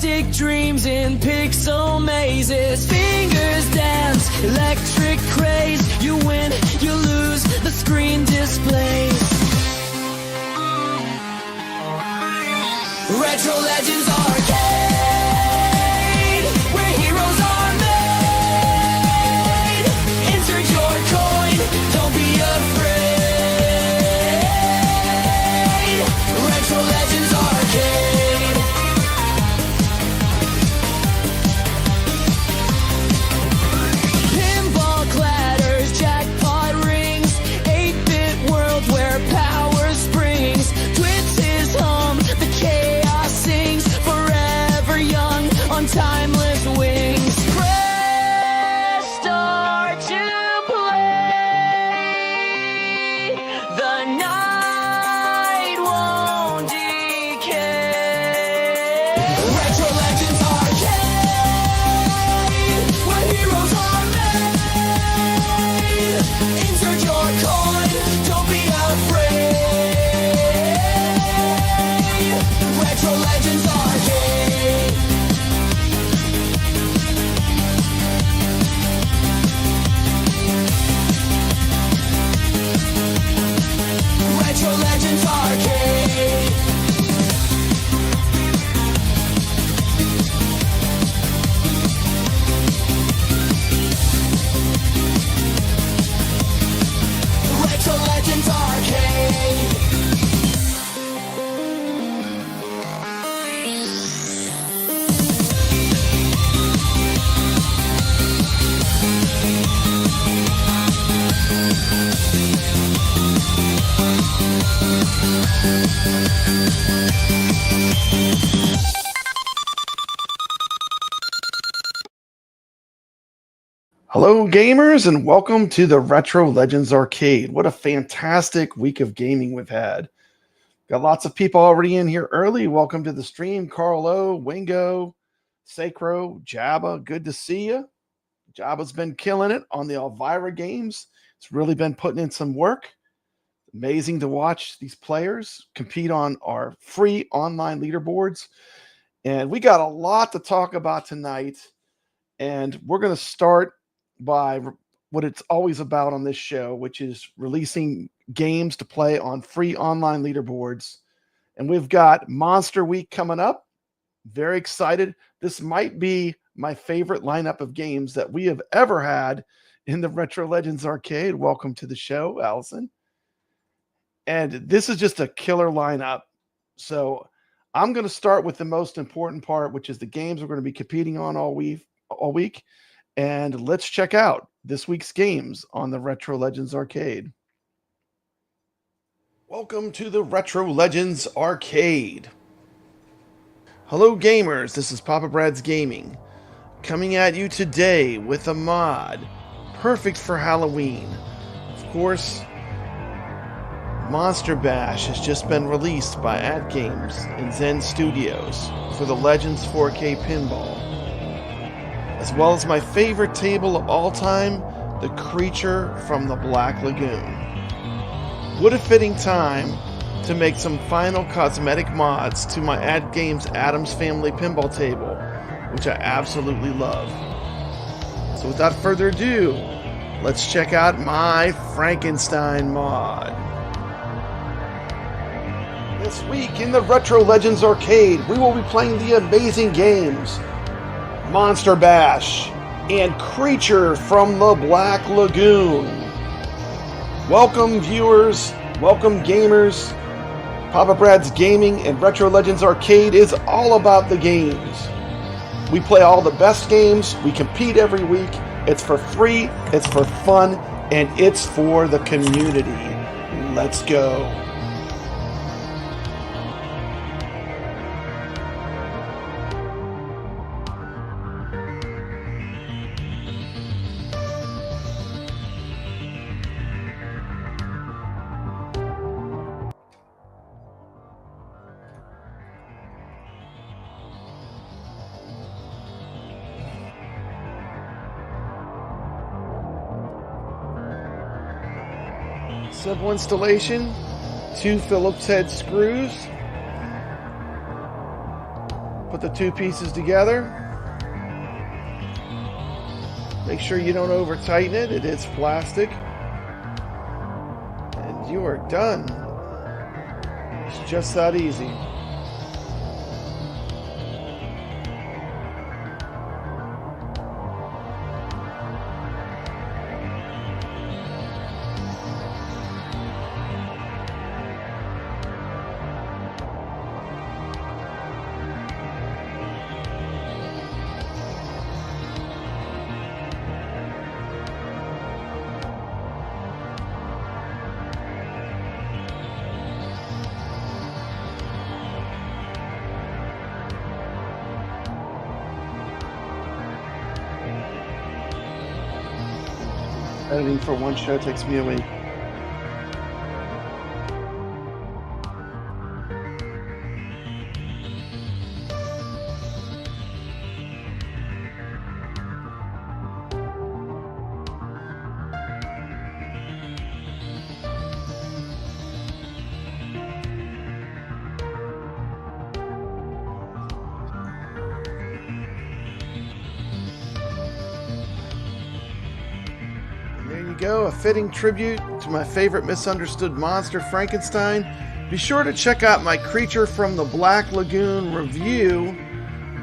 Plastic dreams in pixel mazes. Fingers dance, electric craze. You win, you lose, the screen displays. Retro Legends Arcade, where heroes are made. Insert your coin, don't be afraid. Retro Legends Arcade. Pinball clatters, jackpot rings. 8-bit world where power springs. Twits is home, the chaos sings. Forever young on timeless wings. Press start to play. The night won't decay. Retro Legends Arcade, where heroes are made. Insert your coin, don't be afraid. Retro Legends Arcade. Retro Legends Arcade. Retro Legends Arcade. Hello, gamers, and welcome to the Retro Legends Arcade. What a fantastic week of gaming we've had. Got lots of people already in here early. Welcome to the stream. Carlo, Wingo, Sacro, Jabba, good to see you. Jabba's been killing it on the ELVIRA games. It's really been putting in some work. Amazing to watch these players compete on our free online leaderboards. And we got a lot to talk about tonight. And we're going to start by what it's always about on this show, which is releasing games to play on free online leaderboards. And we've got Monster Week coming up. Very excited. This might be my favorite lineup of games that we have ever had in the Retro Legends Arcade. Welcome to the show, Allison. And this is just a killer lineup. So I'm going to start with the most important part, which is the games we're going to be competing on all week. And let's check out this week's games on the Retro Legends Arcade. Welcome to the Retro Legends Arcade. Hello gamers, this is Papa Brad's Gaming, coming at you today with a mod perfect for Halloween. Of course, Monster Bash has just been released by AtGames and Zen Studios for the Legends 4K Pinball, as well as my favorite table of all time, the Creature from the Black Lagoon. What a fitting time to make some final cosmetic mods to my AtGames Addams Family Pinball table, which I absolutely love. So without further ado, let's check out my Frankenstein mod. This week in the Retro Legends Arcade, we will be playing the amazing games Monster Bash and Creature from the Black Lagoon. Welcome viewers, welcome gamers. Papa Brad's Gaming and Retro Legends Arcade is all about the games. We play all the best games, we compete every week, it's for free, it's for fun, and it's for the community. Let's go. Simple installation, 2 Phillips head screws, Put the two pieces together. Make sure you don't over tighten it. It is plastic. And you are done. It's just that easy. Editing for one show takes me a week. Go, a fitting tribute to my favorite misunderstood monster, Frankenstein. Be sure to check out my Creature from the Black Lagoon review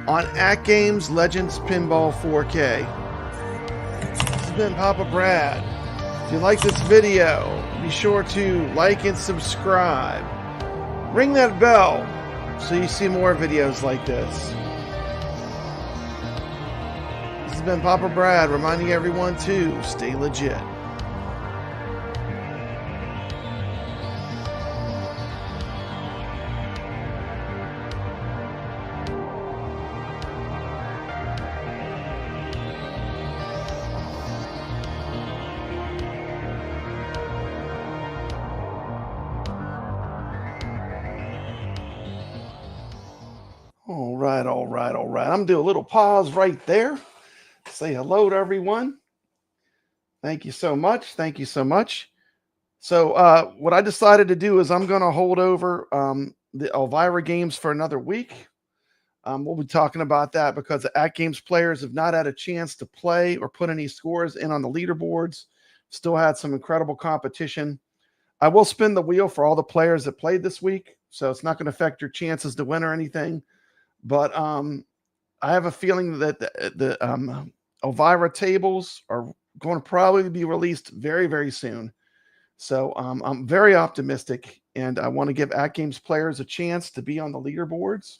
on AtGames Legends Pinball 4K. This has been Papa Brad. If you like this video, be sure to like and subscribe. Ring that bell so you see more videos like this. This has been Papa Brad reminding everyone to stay legit. All right. I'm going to do a little pause right there. Say hello to everyone. Thank you so much. Thank you so much. So what I decided to do is I'm going to hold over the ELVIRA games for another week. We'll be talking about that because the AtGames players have not had a chance to play or put any scores in on the leaderboards. Still had some incredible competition. I will spin the wheel for all the players that played this week, so it's not going to affect your chances to win or anything. But I have a feeling that the ELVIRA tables are going to probably be released very, very soon. So I'm very optimistic, and I want to give AtGames players a chance to be on the leaderboards.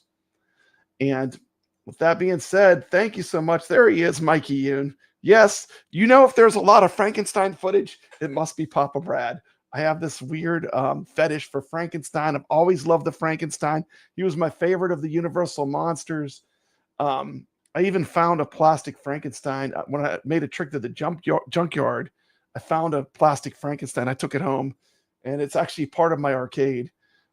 And with that being said, thank you so much. There he is, Mikey Yoon. Yes, you know, if there's a lot of Frankenstein footage, it must be Papa Brad. I have this weird fetish for Frankenstein. I've always loved the Frankenstein. He was my favorite of the Universal monsters. I even found a plastic Frankenstein. When I made a trip to the junkyard, I found a plastic Frankenstein. I took it home, and it's actually part of my arcade.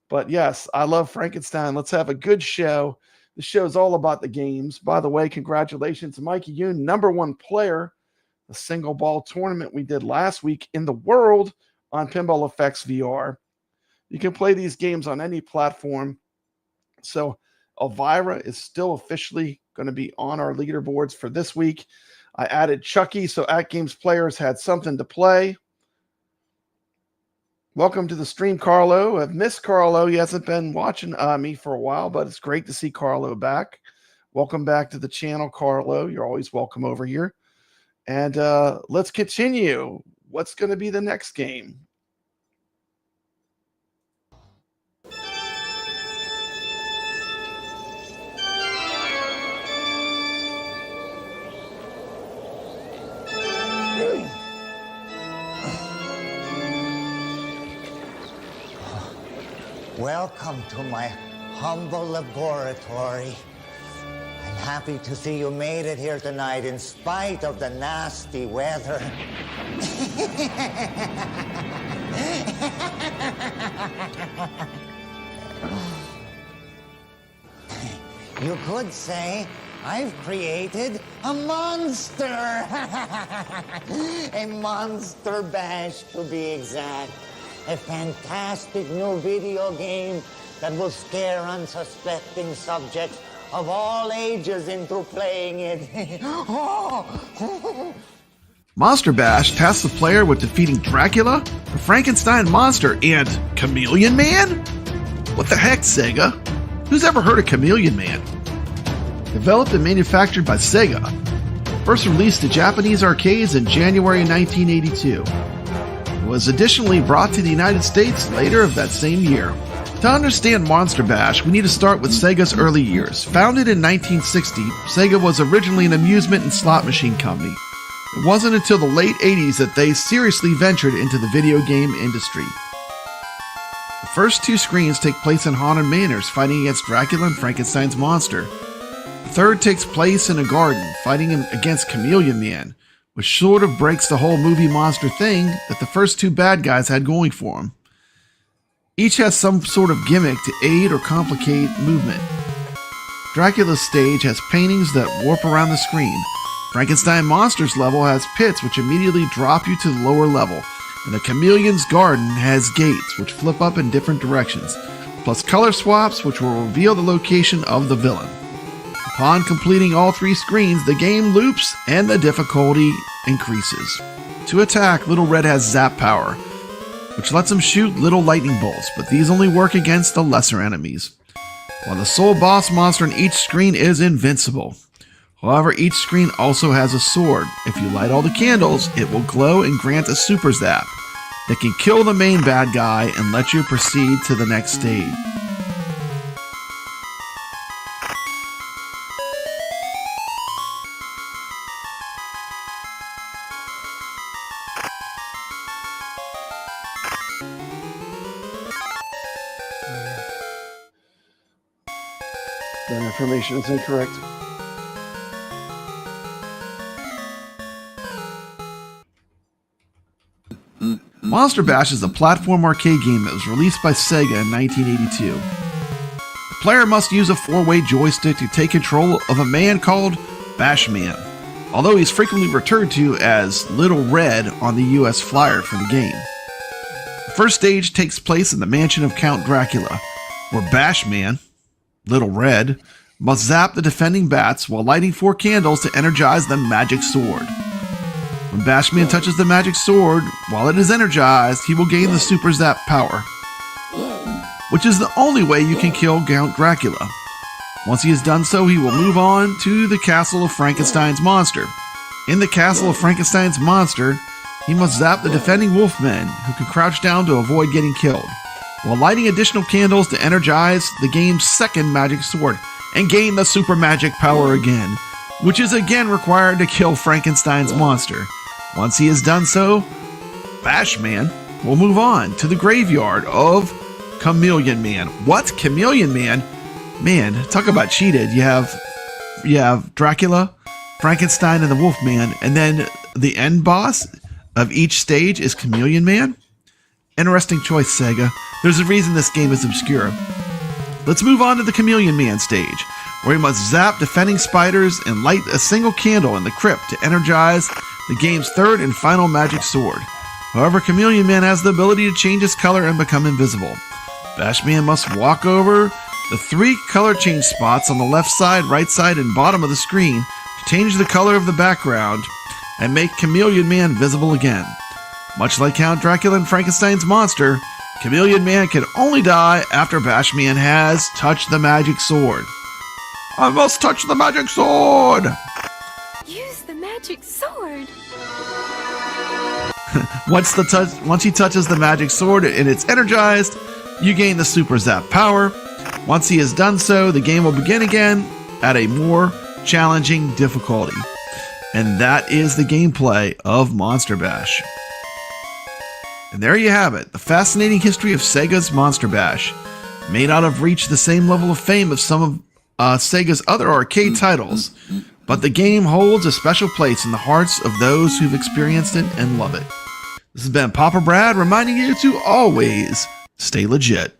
But yes, I love Frankenstein. Let's have a good show. The show is all about the games. By the way, congratulations to Mikey Yoon, #1 player, the single ball tournament we did last week in the world on Pinball Effects VR. You can play these games on any platform. So ELVIRA is still officially going to be on our leaderboards for this week. I added Chucky so AtGames players had something to play. Welcome to the stream, Carlo. I've missed Carlo. He hasn't been watching me for a while, but it's great to see Carlo back. Welcome back to the channel, Carlo. You're always welcome over here. And let's continue. What's going to be the next game? Welcome to my humble laboratory. I'm happy to see you made it here tonight in spite of the nasty weather. You could say I've created a monster. A monster bash, to be exact. A fantastic new video game that will scare unsuspecting subjects of all ages into playing it. Oh. Monster Bash tasks the player with defeating Dracula, the Frankenstein monster, and Chameleon Man? What the heck, Sega? Who's ever heard of Chameleon Man? Developed and manufactured by Sega. First released to Japanese arcades in January 1982. It was additionally brought to the United States later of that same year. To understand Monster Bash, we need to start with Sega's early years. Founded in 1960, Sega was originally an amusement and slot machine company. It wasn't until the late 80s that they seriously ventured into the video game industry. The first two screens take place in haunted manors, fighting against Dracula and Frankenstein's monster. The third takes place in a garden, fighting against Chameleon Man, which sort of breaks the whole movie monster thing that the first two bad guys had going for them. Each has some sort of gimmick to aid or complicate movement. Dracula's stage has paintings that warp around the screen. Frankenstein Monster's level has pits which immediately drop you to the lower level, and the Chameleon's garden has gates which flip up in different directions, plus color swaps which will reveal the location of the villain. Upon completing all three screens, the game loops and the difficulty increases. To attack, Little Red has zap power, which lets him shoot little lightning bolts, but these only work against the lesser enemies. While the sole boss monster in each screen is invincible. However, each screen also has a sword. If you light all the candles, it will glow and grant a super zap that can kill the main bad guy and let you proceed to the next stage. That information is incorrect. Monster Bash is a platform arcade game that was released by Sega in 1982. The player must use a four-way joystick to take control of a man called Bashman, although he's frequently referred to as Little Red on the US flyer for the game. The first stage takes place in the mansion of Count Dracula, where Bashman, Little Red, must zap the defending bats while lighting 4 candles to energize the magic sword. When Bashman touches the magic sword, while it is energized, he will gain the super zap power, which is the only way you can kill Count Dracula. Once he has done so, he will move on to the castle of Frankenstein's monster. In the castle of Frankenstein's monster, he must zap the defending wolfmen, who can crouch down to avoid getting killed, while lighting additional candles to energize the game's second magic sword and gain the super magic power again, which is again required to kill Frankenstein's monster. Once he has done so, Bashman will move on to the graveyard of Chameleon Man. What? Chameleon Man? Man, talk about cheated. You have Dracula, Frankenstein, and the Wolfman, and then the end boss of each stage is Chameleon Man? Interesting choice, Sega. There's a reason this game is obscure. Let's move on to the Chameleon Man stage, where he must zap defending spiders and light a single candle in the crypt to energize the game's third and final magic sword. However, Chameleon Man has the ability to change his color and become invisible. Bashman must walk over the 3 color change spots on the left side, right side, and bottom of the screen to change the color of the background and make Chameleon Man visible again. Much like Count Dracula and Frankenstein's monster, Chameleon Man can only die after Bashman has touched the magic sword. I must touch the magic sword! Use the magic sword! Once he touches the magic sword and it's energized, you gain the super zap power. Once he has done so, the game will begin again at a more challenging difficulty. And that is the gameplay of Monster Bash. And there you have it, the fascinating history of Sega's Monster Bash. May not have reached the same level of fame of some of Sega's other arcade titles, but the game holds a special place in the hearts of those who've experienced it and love it. This has been Papa Brad reminding you to always stay legit.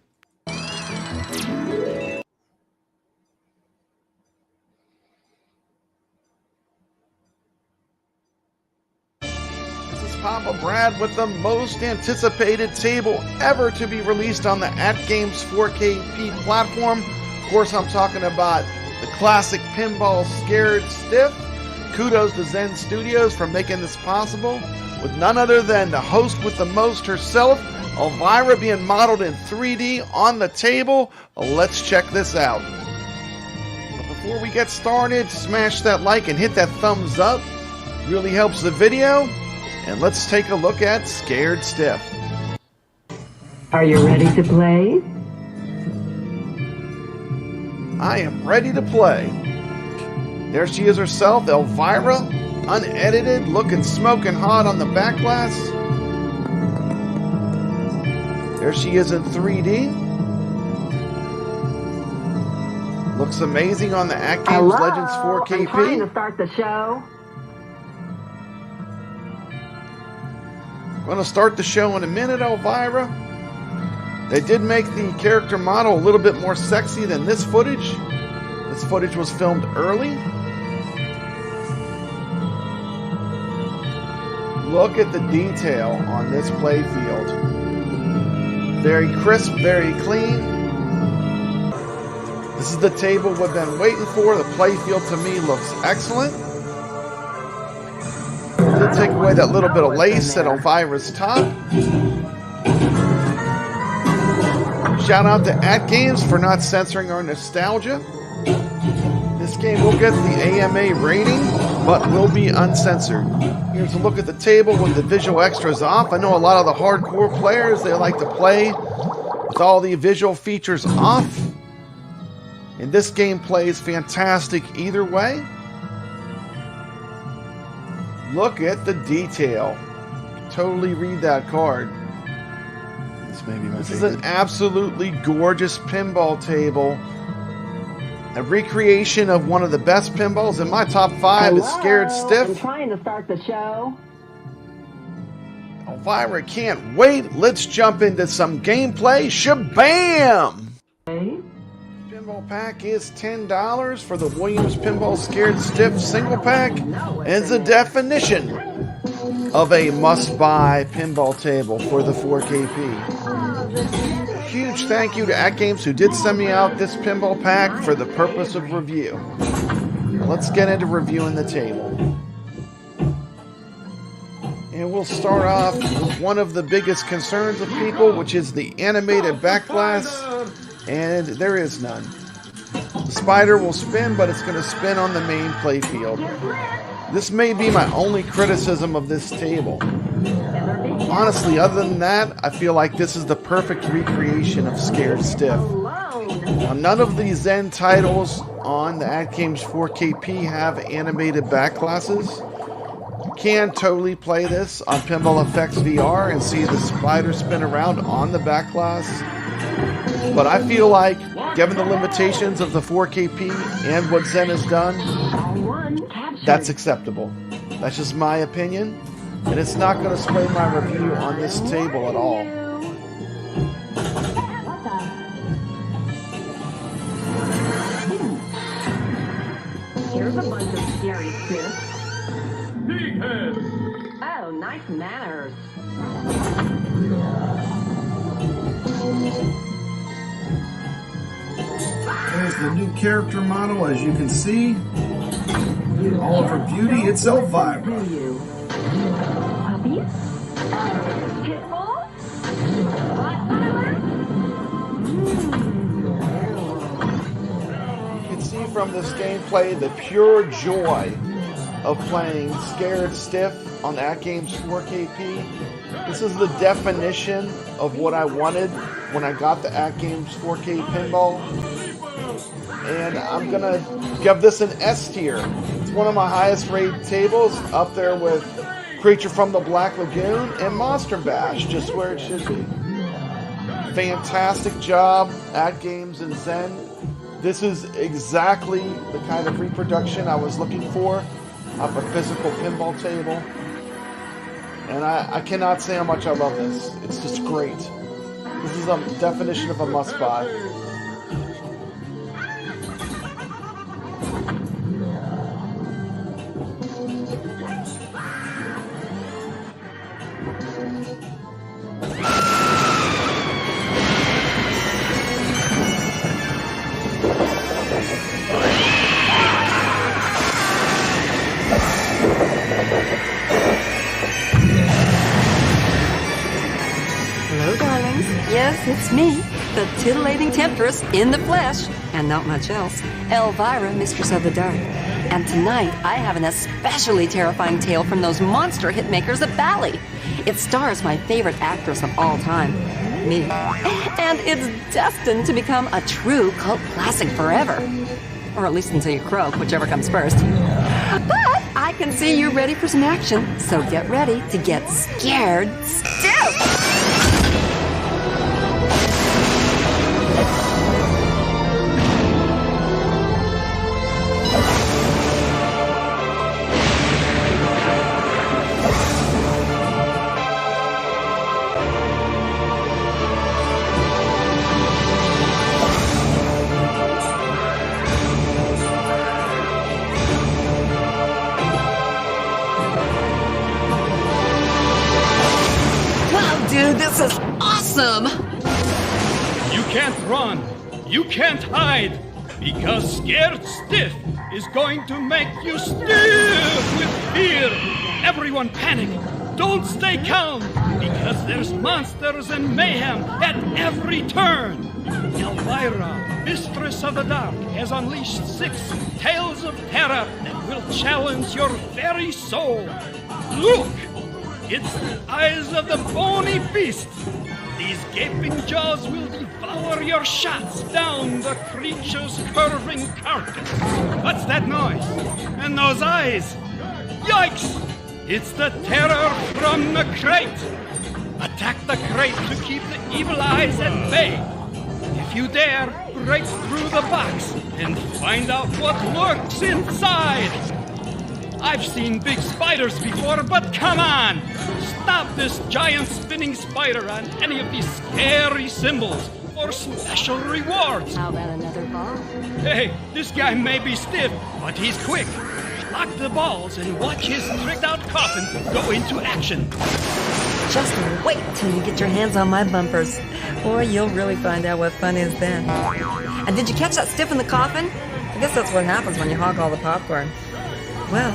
Papa Brad with the most anticipated table ever to be released on the AtGames 4KP platform. Of course, I'm talking about the classic pinball Scared Stiff. Kudos to Zen Studios for making this possible, with none other than the host with the most herself, ELVIRA, being modeled in 3D on the table. Let's check this out. But before we get started, smash that like and hit that thumbs up. Really helps the video. And let's take a look at Scared Stiff. Are you ready to play? I am ready to play. There she is herself, ELVIRA, unedited, looking smoking hot on the back glass. There she is in 3D. Looks amazing on the AtGames Legends 4KP. I'm trying to start the show. Going to start the show in a minute, ELVIRA. They did make the character model a little bit more sexy than this footage. This footage was filmed early. Look at the detail on this play field. Very crisp, very clean. This is the table we've been waiting for. The play field to me looks excellent. Did take away that little bit of lace at ELVIRA's top. Shout out to AtGames for not censoring our nostalgia. This game will get the AMA rating, but will be uncensored. Here's a look at the table with the visual extras off. I know a lot of the hardcore players, they like to play with all the visual features off. And this game plays fantastic either way. Look at the detail. Totally read that card. This is an absolutely gorgeous pinball table. A recreation of one of the best pinballs. In my top 5 is Scared Stiff. I'm trying to start the show. ELVIRA can't wait. Let's jump into some gameplay. Shabam! Hey? Pinball pack is $10 for the Williams Pinball Scared Stiff single pack. And it's a definition of a must-buy pinball table for the 4KP. Huge thank you to AtGames who did send me out this pinball pack for the purpose of review. Let's get into reviewing the table. And we'll start off with one of the biggest concerns of people, which is the animated back glass, and there is none. The spider will spin, but it's going to spin on the main play field. This may be my only criticism of this table. Honestly, other than that, I feel like this is the perfect recreation of Scared Stiff. Now, none of the Zen titles on the AtGames 4KP have animated back glasses. You can totally play this on Pinball Effects VR and see the spider spin around on the back glass. But I feel like, given the limitations of the 4KP and what Zen has done, that's acceptable. That's just my opinion, and it's not going to sway my review on this table at all. Here's a bunch of scary stiffs. Oh, nice manners. There's the new character model, as you can see. All of her beauty, it's ELVIRA. Puppies? Pitbull? You can see from this gameplay the pure joy of playing Scared Stiff on AtGames 4KP. This is the definition of what I wanted when I got the AtGames 4K pinball. And I'm going to give this an S tier. It's one of my highest rated tables, up there with Creature from the Black Lagoon and Monster Bash, just where it should be. Fantastic job, AtGames and Zen. This is exactly the kind of reproduction I was looking for of a physical pinball table. And I cannot say how much I love this. It's just great. This is a definition of a must-buy. Yes, it's me, the titillating temptress in the flesh, and not much else, ELVIRA, Mistress of the Dark. And tonight, I have an especially terrifying tale from those monster hitmakers at Bally. It stars my favorite actress of all time, me. And it's destined to become a true cult classic forever. Or at least until you croak, whichever comes first. But I can see you're ready for some action, so get ready to get scared stiff! Dude, this is awesome! You can't run, you can't hide, because Scared Stiff is going to make you stiff with fear. Everyone panic, don't stay calm, because there's monsters and mayhem at every turn. ELVIRA, Mistress of the Dark, has unleashed 6 tales of terror that will challenge your very soul. Look! It's the eyes of the bony beast. These gaping jaws will devour your shots down the creature's curving carcass. What's that noise? And those eyes? Yikes! It's the terror from the crate. Attack the crate to keep the evil eyes at bay. If you dare, break through the box and find out what lurks inside. I've seen big spiders before, but come on! Stop this giant spinning spider on any of these scary symbols for special rewards! How about another ball? Hey, this guy may be stiff, but he's quick. Lock the balls and watch his tricked-out coffin go into action. Just wait till you get your hands on my bumpers. Boy, you'll really find out what fun is then. And did you catch that stiff in the coffin? I guess that's what happens when you hog all the popcorn. Well,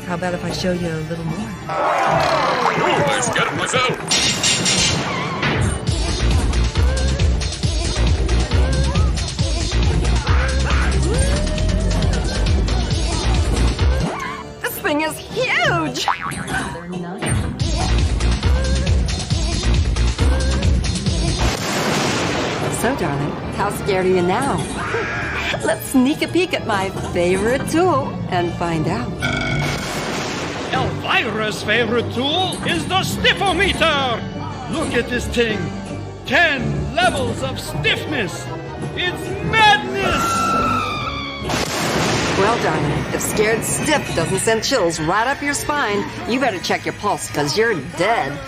how about if I show you a little more? Oh, I scared myself! This thing is huge! So, darling, how scared are you now? Let's sneak a peek at my favorite tool and find out. ELVIRA's favorite tool is the Stiffometer! Look at this thing. 10 levels of stiffness. It's madness! Well, darling, if Scared Stiff doesn't send chills right up your spine, you better check your pulse, because you're dead.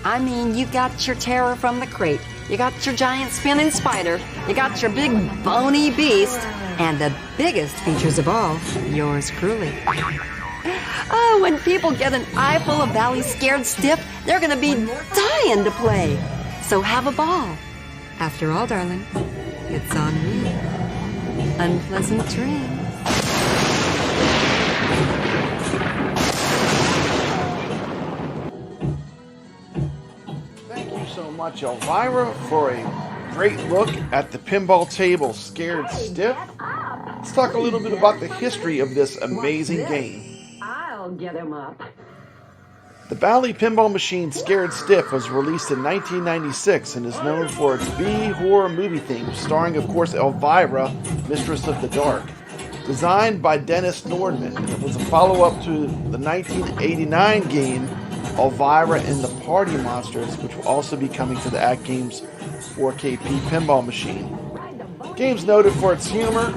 I mean, you got your terror from the crate. You got your giant spinning spider, you got your big bony beast, and the biggest features of all, yours truly. Oh, when people get an eyeful of Bally Scared Stiff, they're gonna be dying to play. So have a ball. After all, darling, it's on me. Unpleasant dreams. Thank you so much, ELVIRA, for a great look at the pinball table Scared Stiff. Let's talk a little bit about the history of this amazing game. I'll get him up. The Bally pinball machine Scared Stiff was released in 1996 and is known for its B-horror movie theme, starring, of course, ELVIRA, Mistress of the Dark. Designed by Dennis Nordman, it was a follow-up to the 1989 game ELVIRA and the Party Monsters, which will also be coming to the AtGames 4KP pinball machine. The game's noted for its humor,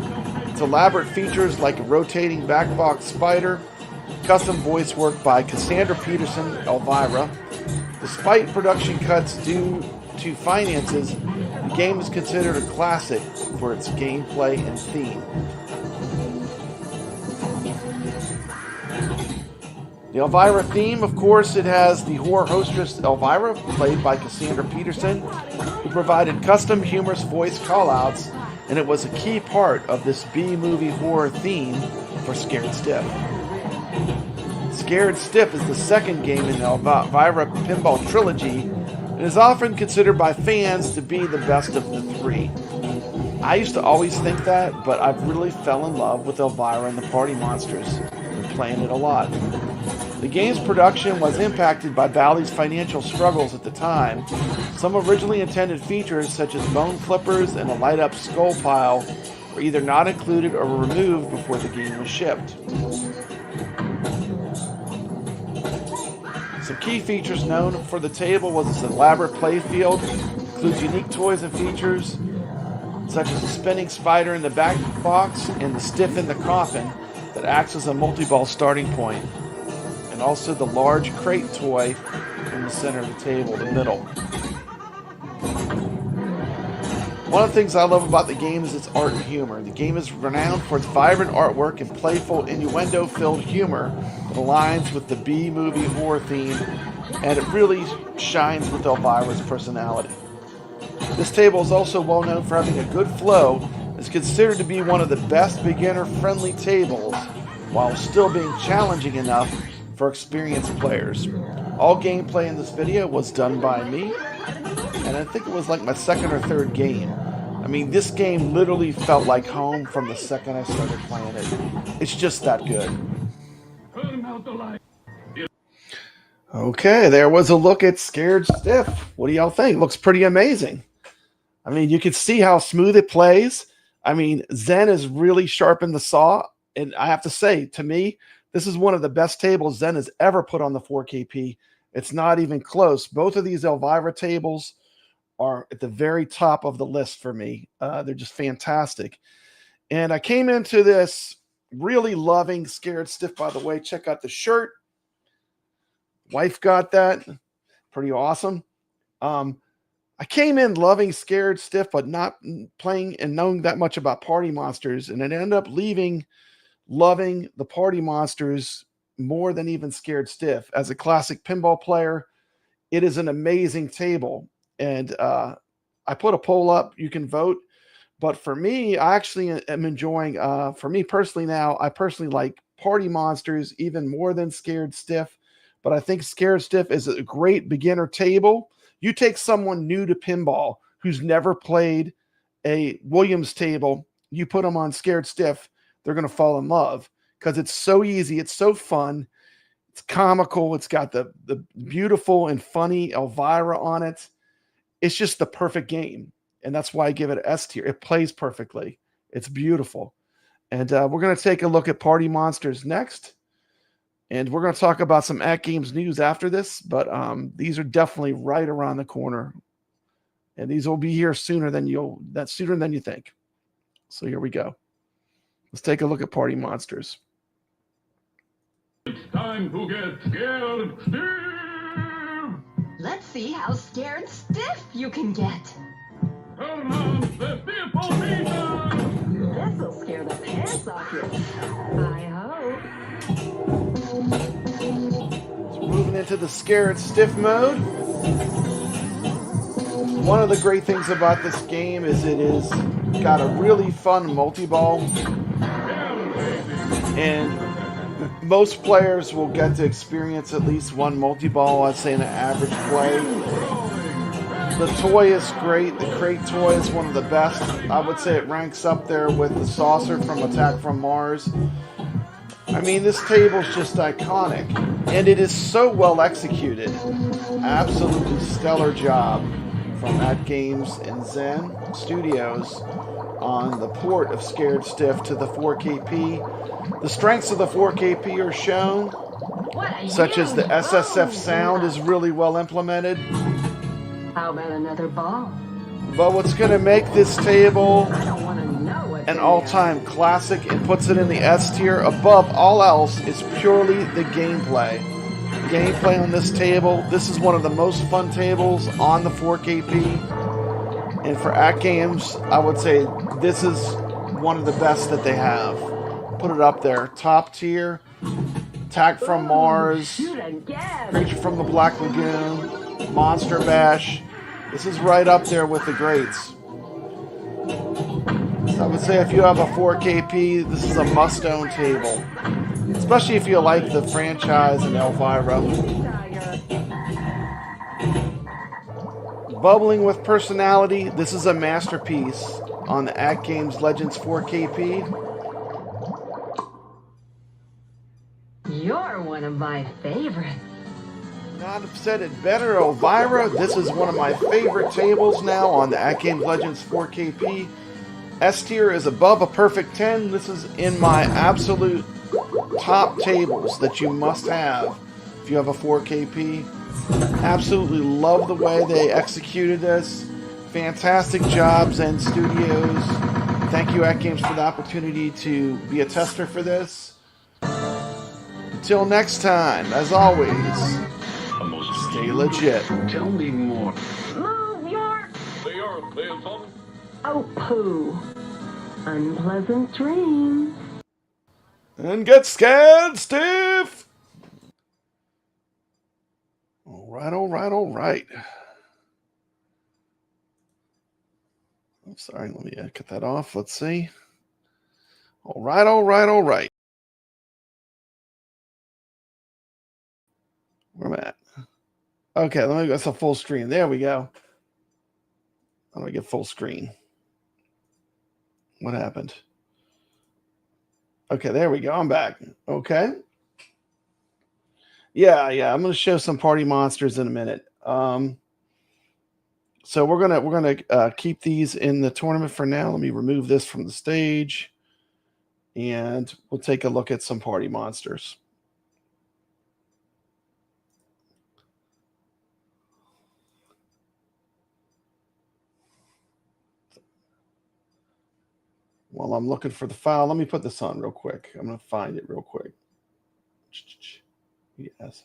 its elaborate features like a rotating backbox spider, custom voice work by Cassandra Peterson, ELVIRA. Despite production cuts due to finances, the game is considered a classic for its gameplay and theme. The ELVIRA theme, of course, it has the horror hostess ELVIRA, played by Cassandra Peterson, who provided custom humorous voice callouts, and it was a key part of this B-movie horror theme for Scared Stiff. Scared Stiff is the second game in the ELVIRA pinball trilogy and is often considered by fans to be the best of the three. I used to always think that, but I've really fell in love with ELVIRA and the Party Monsters. Been playing it a lot. The game's production was impacted by Bally's financial struggles at the time. Some originally intended features, such as bone flippers and a light-up skull pile, were either not included or were removed before the game was shipped. Some key features known for the table was its elaborate playfield, includes unique toys and features, such as the spinning spider in the back box and the stiff in the coffin that acts as a multi-ball starting point, and also the large crate toy in the center of the table, the middle. One of the things I love about the game is its art and humor. The game is renowned for its vibrant artwork and playful, innuendo-filled humor that aligns with the B-movie horror theme, and it really shines with ELVIRA's personality. This table is also well known for having a good flow. It's considered to be one of the best beginner-friendly tables, while still being challenging enough for experienced players. All gameplay in this video was done by me, and I think it was like my second or third game. I mean, this game literally felt like home from the second I started playing it. It's just that good. Okay, there was a look at Scared Stiff. What do y'all think? Looks pretty amazing. I mean, you can see how smooth it plays. I mean, Zen has really sharpened the saw, and I have to say, to me, this is one of the best tables Zen has ever put on the 4KP. It's not even close. Both of these ELVIRA tables are at the very top of the list for me. They're just fantastic. And I came into this really loving Scared Stiff, by the way. Check out the shirt. Wife got that. Pretty awesome. I came in loving Scared Stiff, but not playing and knowing that much about Party Monsters. And I ended up leaving loving the Party Monsters more than even Scared Stiff. As a classic pinball player, it is an amazing table. And I put a poll up. You can vote. But for me, I actually am enjoying, for me personally now, I personally like Party Monsters even more than Scared Stiff. But I think Scared Stiff is a great beginner table. You take someone new to pinball who's never played a Williams table, you put them on Scared Stiff, they're going to fall in love because it's so easy. It's so fun. It's comical. It's got the beautiful and funny ELVIRA on it. It's just the perfect game. And that's why I give it an S tier. It plays perfectly. It's beautiful. And we're going to take a look at Party Monsters next. And we're going to talk about some AtGames news after this. But these are definitely right around the corner. And these will be here sooner than you think. So here we go. Let's take a look at Party Monsters. It's time to get scared stiff! Let's see how scared stiff you can get. Turn on the stiff-o-meter! This'll scare the pants off you. I hope. So moving into the Scared Stiff mode. One of the great things about this game is it is got a really fun multi-ball. And most players will get to experience at least one multi-ball, I'd say, in an average play. The toy is great. The crate toy is one of the best. I would say it ranks up there with the saucer from Attack from Mars. I mean, this table's just iconic. And it is so well executed. Absolutely stellar job from AtGames and Zen Studios on the port of Scared Stiff to the 4KP. The strengths of the 4KP are shown, such as the SSF sound is really well implemented. How about another ball? But what's going to make this table I don't want to know what an all-time classic and puts it in the S tier above all else is purely the gameplay. The gameplay on this table, this is one of the most fun tables on the 4KP. And for AtGames, I would say this is one of the best that they have. Put it up there. Top tier. Attack from Mars. Creature from the Black Lagoon. Monster Bash. This is right up there with the greats. So I would say if you have a 4KP, this is a must-own table. Especially if you like the franchise and ELVIRA. Bubbling with personality, this is a masterpiece on the AtGames Legends 4KP. You're one of my favorites. Not have said it better, ELVIRA. This is one of my favorite tables now on the AtGames Legends 4KP. S tier is above a perfect 10. This is in my absolute top tables that you must have if you have a 4KP. Absolutely love the way they executed this. Fantastic job, Zen Studios. Thank you, AtGames, for the opportunity to be a tester for this. Until next time, as always, stay legit. Tell me more. Move your... They are something. Oh, poo. Unpleasant dreams. And get scared, stiff! Alright, alright, alright. I'm sorry, let me cut that off. Let's see. Alright, alright, alright. Where am I at? Okay, let me go to full screen. There we go. How do I get full screen? What happened? Okay, there we go. I'm back. Okay. Yeah. I'm going to show some party monsters in a minute. So we're gonna keep these in the tournament for now. Let me remove this from the stage, and we'll take a look at some party monsters. While I'm looking for the file, let me put this on real quick. I'm going to find it real quick. Yes.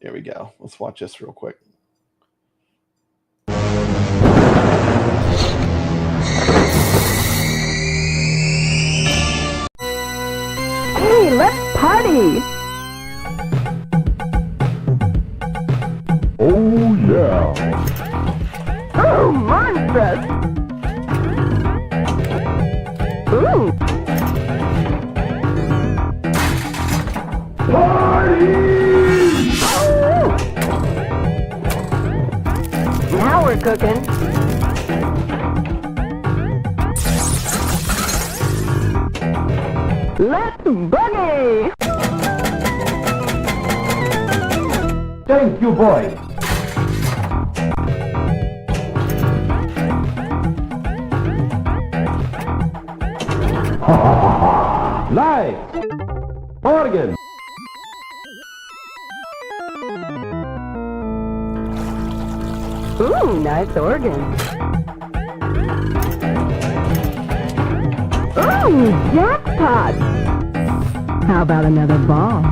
There we go. Let's watch this real quick. Hey, let's party! Oh, yeah. Oh, monstrous! Ooh! Now we're cooking. Let's boogie! Thank you, boy. Live! Organ! Ooh, nice organ. Ooh, jackpot! How about another ball?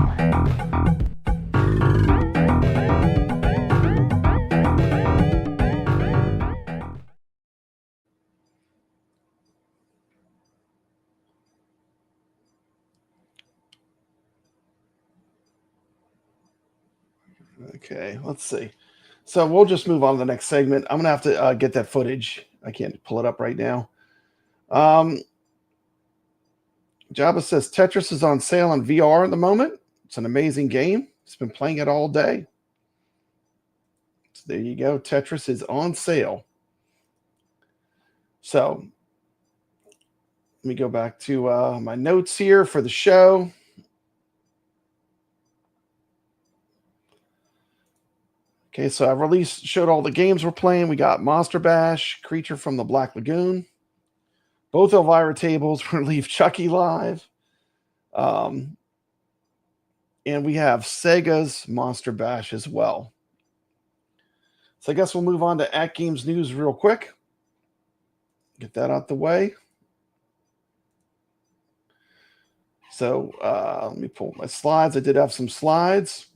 Okay, let's see. So we'll just move on to the next segment. I'm going to have to get that footage. I can't pull it up right now. Jabba says Tetris is on sale on VR at the moment. It's an amazing game. It's been playing it all day. So there you go. Tetris is on sale. So let me go back to my notes here for the show. Okay, so I showed all the games we're playing. We got Monster Bash, Creature from the Black Lagoon. Both ELVIRA tables will leave Chucky live. And we have Sega's Monster Bash as well. So I guess we'll move on to AtGames news real quick. Get that out the way. So let me pull my slides. I did have some slides.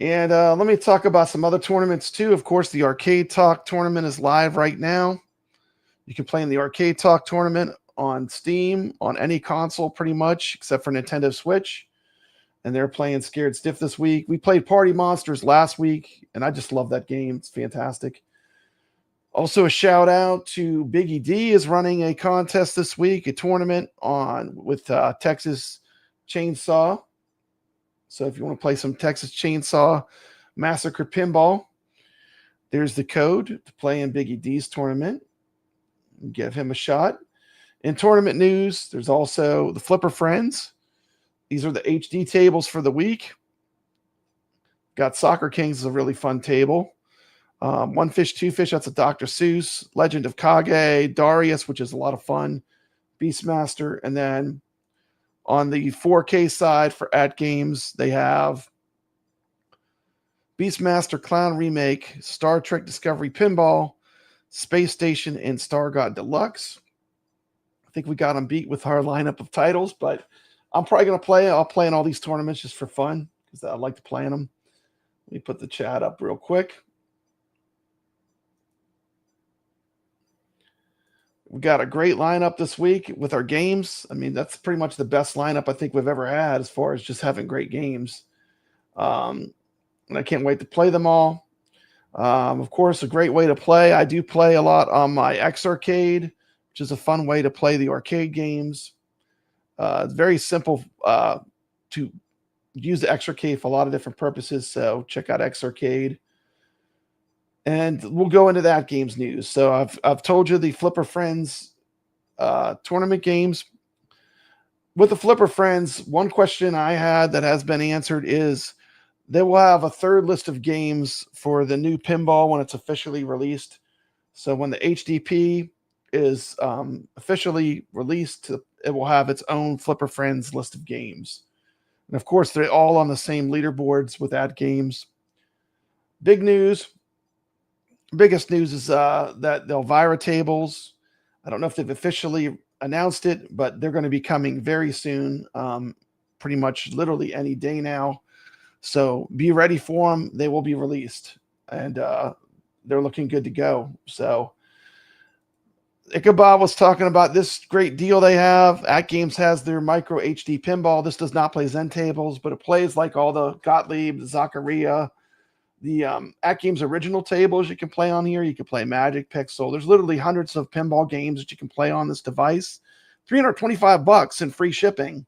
And let me talk about some other tournaments too. Of course, the Arcade Talk tournament is live right now. You can play in the Arcade Talk tournament on Steam, on any console pretty much, except for Nintendo Switch. And they're playing Scared Stiff this week. We played Party Monsters last week, and I just love that game. It's fantastic. Also, a shout out to Biggie D is running a contest this week, a tournament with Texas Chainsaw. So if you want to play some Texas Chainsaw Massacre Pinball, there's the code to play in Biggie D's tournament. Give him a shot. In tournament news, there's also the Flipper Friends. These are the HD tables for the week. Got Soccer Kings is a really fun table. One Fish, Two Fish, that's a Dr. Seuss. Legend of Kage, Darius, which is a lot of fun. Beastmaster. And then on the 4K side for AtGames, they have Beastmaster Clown Remake, Star Trek Discovery Pinball, Space Station, and Star God Deluxe. I think we got them beat with our lineup of titles, but I'm probably going to play. I'll play in all these tournaments just for fun because I like to play in them. Let me put the chat up real quick. We got a great lineup this week with our games. I mean, that's pretty much the best lineup I think we've ever had as far as just having great games. And I can't wait to play them all. Of course, a great way to play. I do play a lot on my X Arcade, which is a fun way to play the arcade games. It's very simple to use the X Arcade for a lot of different purposes. So check out X Arcade. And we'll go into that games news. So I've told you the Flipper Friends tournament games. With the Flipper Friends, one question I had that has been answered is they will have a third list of games for the new pinball when it's officially released. So when the HDP is officially released, it will have its own Flipper Friends list of games. And of course, they're all on the same leaderboards with AtGames. Big news. Biggest news is that the ELVIRA tables, I don't know if they've officially announced it, but they're going to be coming very soon, pretty much literally any day now. So be ready for them. They will be released, and they're looking good to go. So Ichabod was talking about this great deal they have. AtGames has their micro HD pinball. This does not play Zen tables, but it plays like all the Gottlieb, the Zaccaria, the AtGames original tables you can play on here. You can play Magic, Pixel. There's literally hundreds of pinball games that you can play on this device. $325 and free shipping.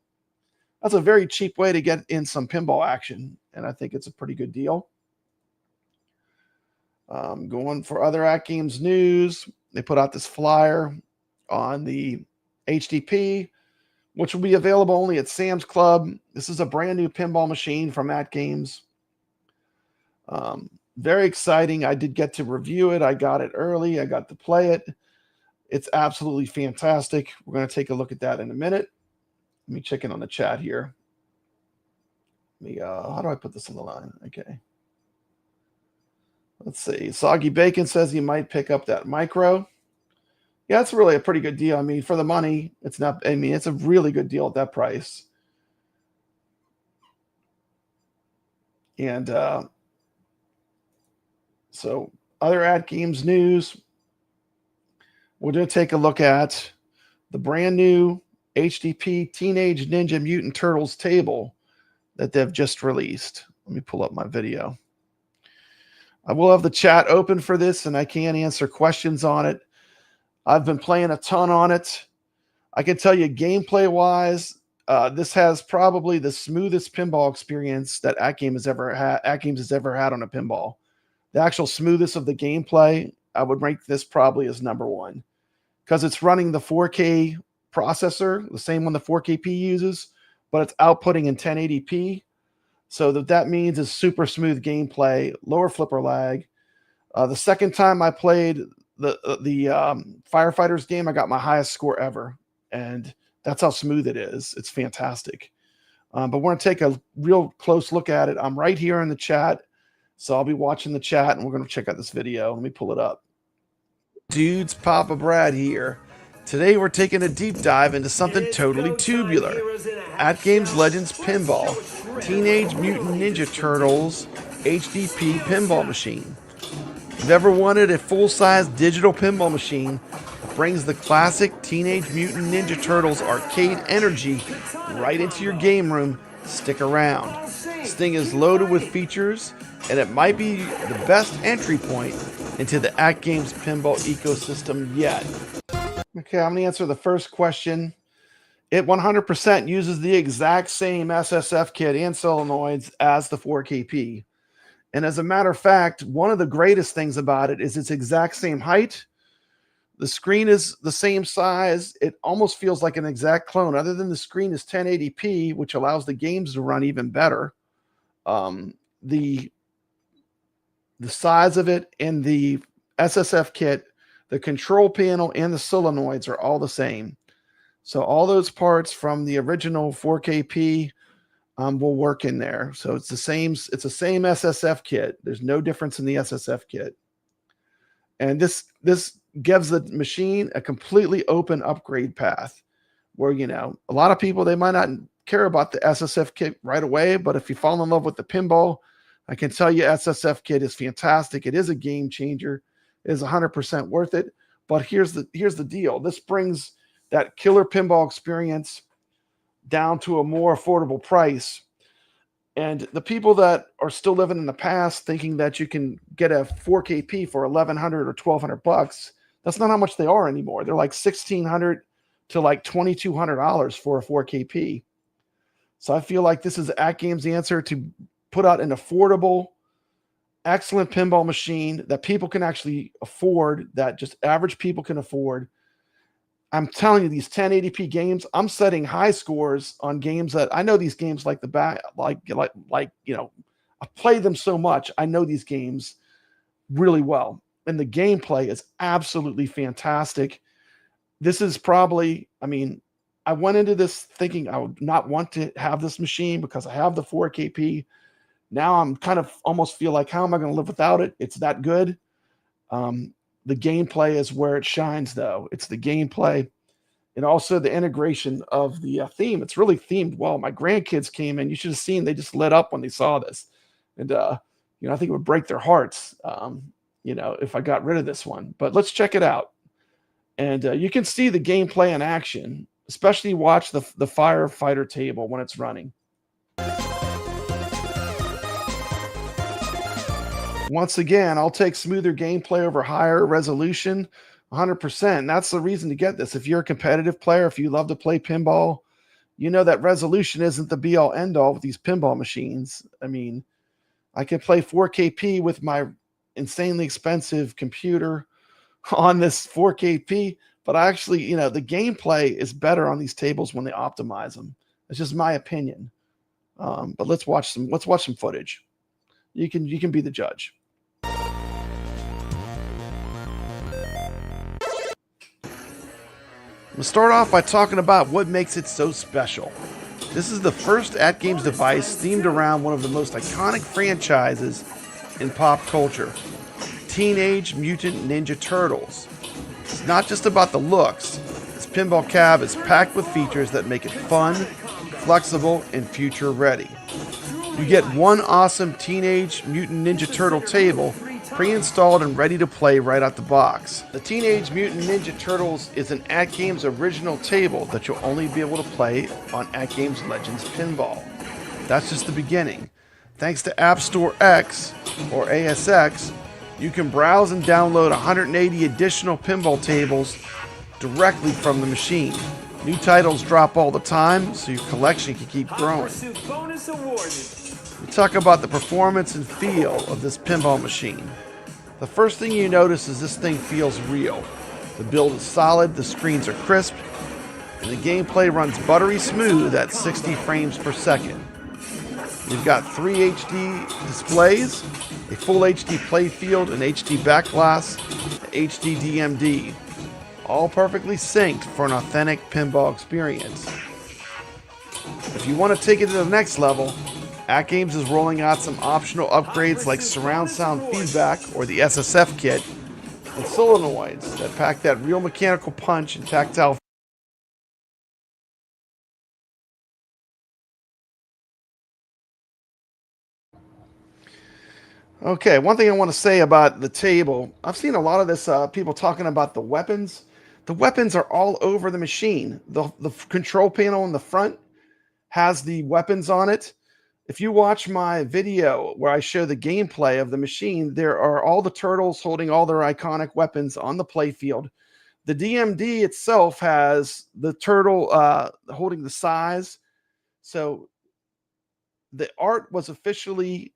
That's a very cheap way to get in some pinball action, and I think it's a pretty good deal. Going for other AtGames news, they put out this flyer on the HDP, which will be available only at Sam's Club. This is a brand new pinball machine from AtGames. Very exciting. I did get to review it. I got it early. I got to play it. It's absolutely fantastic. We're going to take a look at that in a minute. Let me check in on the chat here. Let me, how do I put this on the line? Okay. Let's see. Soggy Bacon says he might pick up that micro. Yeah, it's really a pretty good deal. I mean, for the money, it's not, I mean, it's a really good deal at that price. And so other AtGames news, we're going to take a look at the brand new HDP Teenage Ninja Mutant Turtles table that they've just released. Let me pull up my video. I will have the chat open for this, and I can answer questions on it. I've been playing a ton on it. I can tell you gameplay-wise, this has probably the smoothest pinball experience that AtGames has ever had on a pinball. The actual smoothness of the gameplay, I would rank this probably as number one because it's running the 4K processor, the same one the 4KP uses, but it's outputting in 1080p. So that means it's super smooth gameplay, lower flipper lag. The second time I played the Firefighters game, I got my highest score ever, and that's how smooth it is. It's fantastic. But we're going to take a real close look at it. I'm right here in the chat, so I'll be watching the chat, and we're going to check out this video. Let me pull it up. Dudes, Papa Brad here. Today we're taking a deep dive into something totally tubular. AtGames Legends Pinball, Teenage Mutant Ninja Turtles HDP pinball machine. If you've ever wanted a full-size digital pinball machine that brings the classic Teenage Mutant Ninja Turtles arcade energy right into your game room, stick around. This thing is loaded with features, and it might be the best entry point into the AtGames pinball ecosystem yet. Okay, I'm going to answer the first question. It 100% uses the exact same SSF kit and solenoids as the 4KP. And as a matter of fact, one of the greatest things about it is its exact same height. The screen is the same size. It almost feels like an exact clone, other than the screen is 1080p, which allows the games to run even better. The size of it and the SSF kit, the control panel and the solenoids are all the same. So all those parts from the original 4KP will work in there. So it's the same SSF kit. There's no difference in the SSF kit. And this gives the machine a completely open upgrade path where, you know, a lot of people, they might not care about the SSF kit right away, but if you fall in love with the pinball, I can tell you SSF kit is fantastic. It is a game changer. It is 100% worth it. But here's the deal. This brings that killer pinball experience down to a more affordable price. And the people that are still living in the past thinking that you can get a 4KP for $1,100 or $1,200, that's not how much they are anymore. They're like $1,600 to like $2,200 for a 4KP. So I feel like this is AtGames' answer to put out an affordable, excellent pinball machine that people can actually afford, that just average people can afford. I'm telling you, these 1080p games, I'm setting high scores on games that I know these games like the back, like, you know, I've played them so much. I know these games really well. And the gameplay is absolutely fantastic. This is probably, I mean, I went into this thinking I would not want to have this machine because I have the 4KP. Now I'm kind of almost feel like, how am I going to live without it? It's that good. The gameplay is where it shines, though. It's the gameplay and also the integration of the theme. It's really themed well. My grandkids came in. You should have seen. They just lit up when they saw this. And, you know, I think it would break their hearts, you know, if I got rid of this one. But let's check it out. And you can see the gameplay in action, especially watch the firefighter table when it's running. Once again, I'll take smoother gameplay over higher resolution, 100%. That's the reason to get this. If you're a competitive player, if you love to play pinball, you know that resolution isn't the be-all, end-all with these pinball machines. I mean, I can play 4KP with my insanely expensive computer on this 4KP, but actually, you know, the gameplay is better on these tables when they optimize them. It's just my opinion. But let's watch some footage. You can be the judge. I'm going to start off by talking about what makes it so special. This is the first AtGames device themed around one of the most iconic franchises in pop culture, Teenage Mutant Ninja Turtles. It's not just about the looks. This pinball cab is packed with features that make it fun, flexible, and future ready. You get one awesome Teenage Mutant Ninja Turtle table pre-installed and ready to play right out the box. The Teenage Mutant Ninja Turtles is an AtGames original table that you'll only be able to play on AtGames Legends Pinball. That's just the beginning. Thanks to App Store X, or ASX, you can browse and download 180 additional pinball tables directly from the machine. New titles drop all the time, so your collection can keep growing. We talk about the performance and feel of this pinball machine. The first thing you notice is this thing feels real. The build is solid, the screens are crisp, and the gameplay runs buttery smooth at 60 frames per second. You've got 3 HD displays, a full HD playfield, an HD backglass, and HD DMD, all perfectly synced for an authentic pinball experience. If you want to take it to the next level, AtGames is rolling out some optional upgrades like surround sound feedback, or the SSF kit, and solenoids that pack that real mechanical punch and tactile. Okay, one thing I want to say about the table, I've seen a lot of this people talking about the weapons. The weapons are all over the machine. The control panel in the front has the weapons on it. If you watch my video where I show the gameplay of the machine, there are all the turtles holding all their iconic weapons on the playfield. The DMD itself has the turtle holding the size. So the art was officially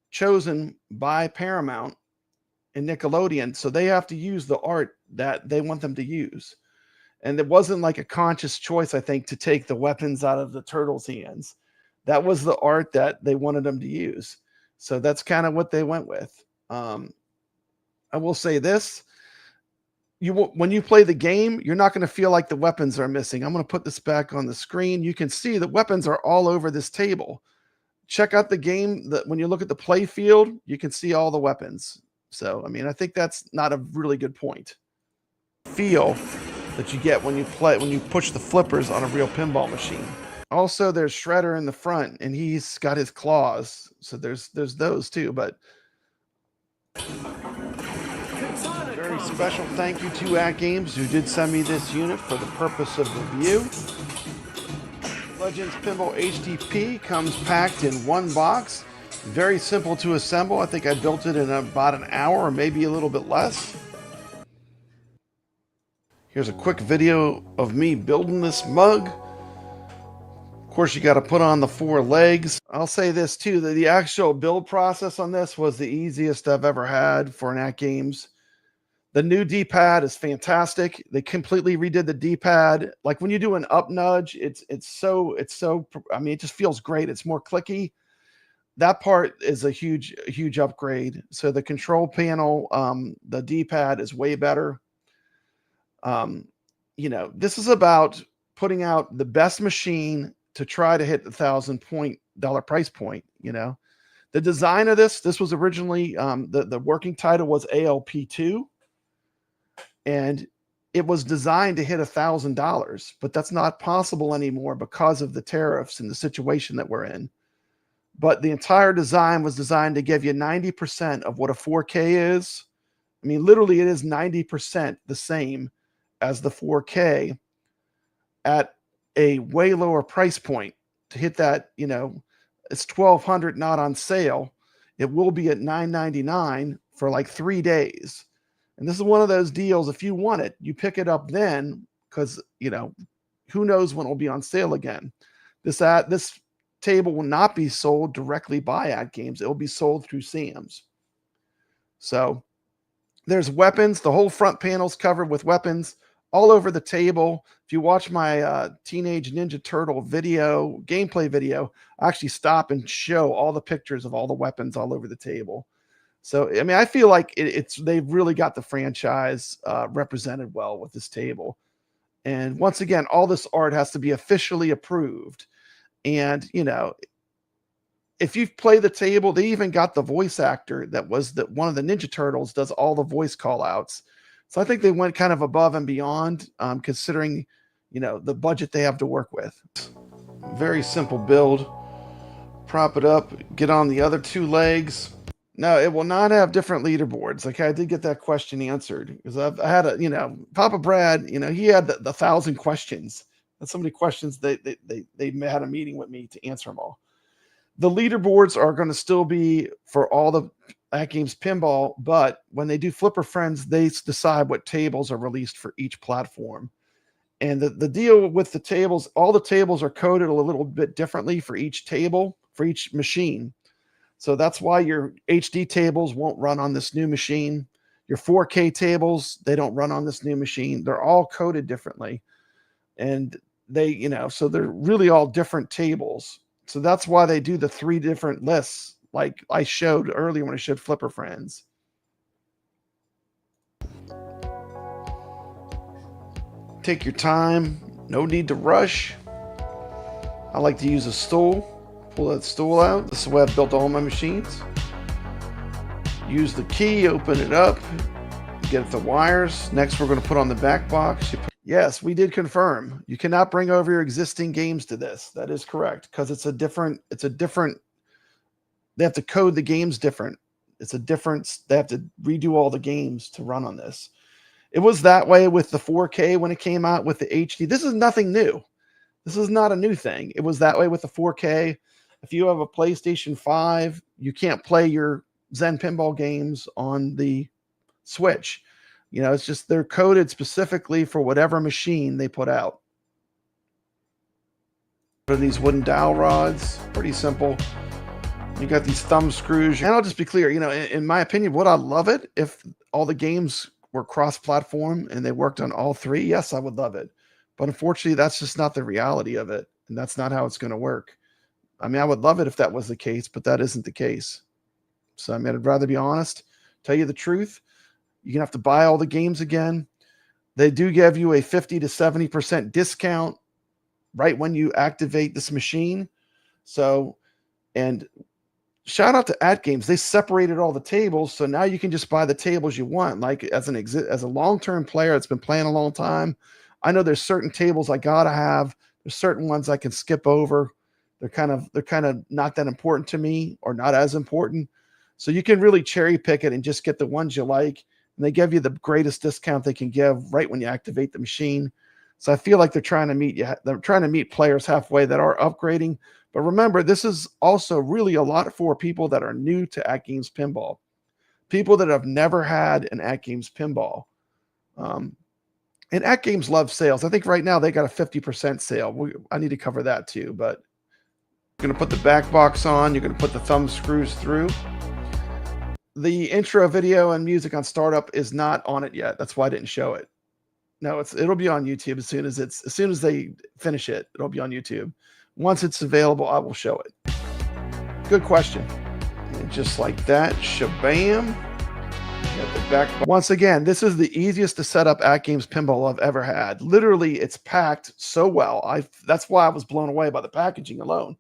chosen by Paramount and Nickelodeon. So they have to use the art that they want them to use. And it wasn't like a conscious choice, I think, to take the weapons out of the turtles' hands. That was the art that they wanted them to use. So that's kind of what they went with. I will say this. When you play the game, you're not going to feel like the weapons are missing. I'm going to put this back on the screen. You can see the weapons are all over this table. Check out the game. When you look at the play field, you can see all the weapons. So, I mean, I think that's not a really good point. Feel that you get when you push the flippers on a real pinball machine. Also, there's Shredder in the front, and he's got his claws. So there's those too, but very special thank you to AtGames, who did send me this unit for the purpose of review. Legends Pinball HDP comes packed in one box. Very simple to assemble. I think I built it in about an hour or maybe a little bit less. Here's a quick video of me building this mug. Of course, you got to put on the 4 legs. I'll say this too, that the actual build process on this was the easiest I've ever had for an AtGames. The new D-pad is fantastic. They completely redid the D-pad. Like when you do an up nudge, it's so, I mean, it just feels great. It's more clicky. That part is a huge upgrade. So the control panel, the D-pad is way better. You know, this is about putting out the best machine to try to hit the $1,000 price point. You know, the design of this was originally, the working title was ALP2. And it was designed to hit $1,000, but that's not possible anymore because of the tariffs and the situation that we're in. But the entire design was designed to give you 90% of what a 4K is. I mean, literally it is 90% the same as the 4K at a way lower price point. To hit that, you know, it's $1,200 not on sale. It will be at $999 for like 3 days. And this is one of those deals, if you want it, you pick it up then, because, you know, who knows when it'll be on sale again. This table will not be sold directly by AtGames. It will be sold through Sam's. So there's weapons. The whole front panel's covered with weapons all over the table. If you watch my Teenage Ninja Turtle video, gameplay video, I actually stop and show all the pictures of all the weapons all over the table. So, I mean, I feel like they've really got the franchise represented well with this table. And once again, all this art has to be officially approved. And, you know, if you've played the table, they even got the voice actor that was one of the Ninja Turtles does all the voice call outs. So I think they went kind of above and beyond, considering, you know, the budget they have to work with. Very simple build. Prop it up, get on the other 2 legs. No, it will not have different leaderboards. Okay, I did get that question answered, because I had a, you know, Papa Brad, you know, he had the 1,000 questions. That's so many questions they had a meeting with me to answer them all. The leaderboards are going to still be for all the AtGames Pinball, but when they do Flipper Friends, they decide what tables are released for each platform. And the deal with the tables, all the tables are coded a little bit differently for each table, for each machine. So that's why your HD tables won't run on this new machine. Your 4K tables, they don't run on this new machine. They're all coded differently. And they, you know, so they're really all different tables. So that's why they do the 3 different lists, like I showed earlier when I showed Flipper Friends. Take your time. No need to rush. I like to use a stool. Pull that stool out. This is the way I've built all my machines. Use the key, open it up, get the wires. Next, we're going to put on the back box. Yes, we did confirm. You cannot bring over your existing games to this. That is correct, because it's a different, they have to code the games different. It's a different, they have to redo all the games to run on this. It was that way with the 4K when it came out with the HD. This is nothing new. This is not a new thing. It was that way with the 4K. If you have a PlayStation 5, you can't play your Zen Pinball games on the Switch. You know, it's just they're coded specifically for whatever machine they put out. Put in these wooden dowel rods, pretty simple. You got these thumb screws. And I'll just be clear, you know, in my opinion, would I love it if all the games were cross-platform and they worked on all three? Yes, I would love it. But unfortunately, that's just not the reality of it. And that's not how it's going to work. I mean, I would love it if that was the case, but that isn't the case. So I mean, I'd rather be honest, tell you the truth. You're going to have to buy all the games again. They do give you a 50 to 70% discount right when you activate this machine. So, and shout out to AtGames. They separated all the tables, so now you can just buy the tables you want. Like as a long-term player that's been playing a long time, I know there's certain tables I gotta have. There's certain ones I can skip over. They're kind of not that important to me, or not as important. So you can really cherry pick it and just get the ones you like. And they give you the greatest discount they can give right when you activate the machine. So I feel like they're trying to meet you. They're trying to meet players halfway that are upgrading. But remember, this is also really a lot for people that are new to AtGames Pinball, people that have never had an AtGames Pinball. And AtGames loves sales. I think right now they got a 50% sale. I need to cover that too. But you're going to put the back box on. You're going to put the thumb screws through. The intro video and music on startup is not on it yet. That's why I didn't show it. No, it'll be on YouTube as soon as they finish it. It'll be on YouTube. Once it's available, I will show it. Good question. And just like that, shabam. Got the back. Once again, this is the easiest to set up AtGames Pinball I've ever had. Literally, it's packed so well. That's why I was blown away by the packaging alone.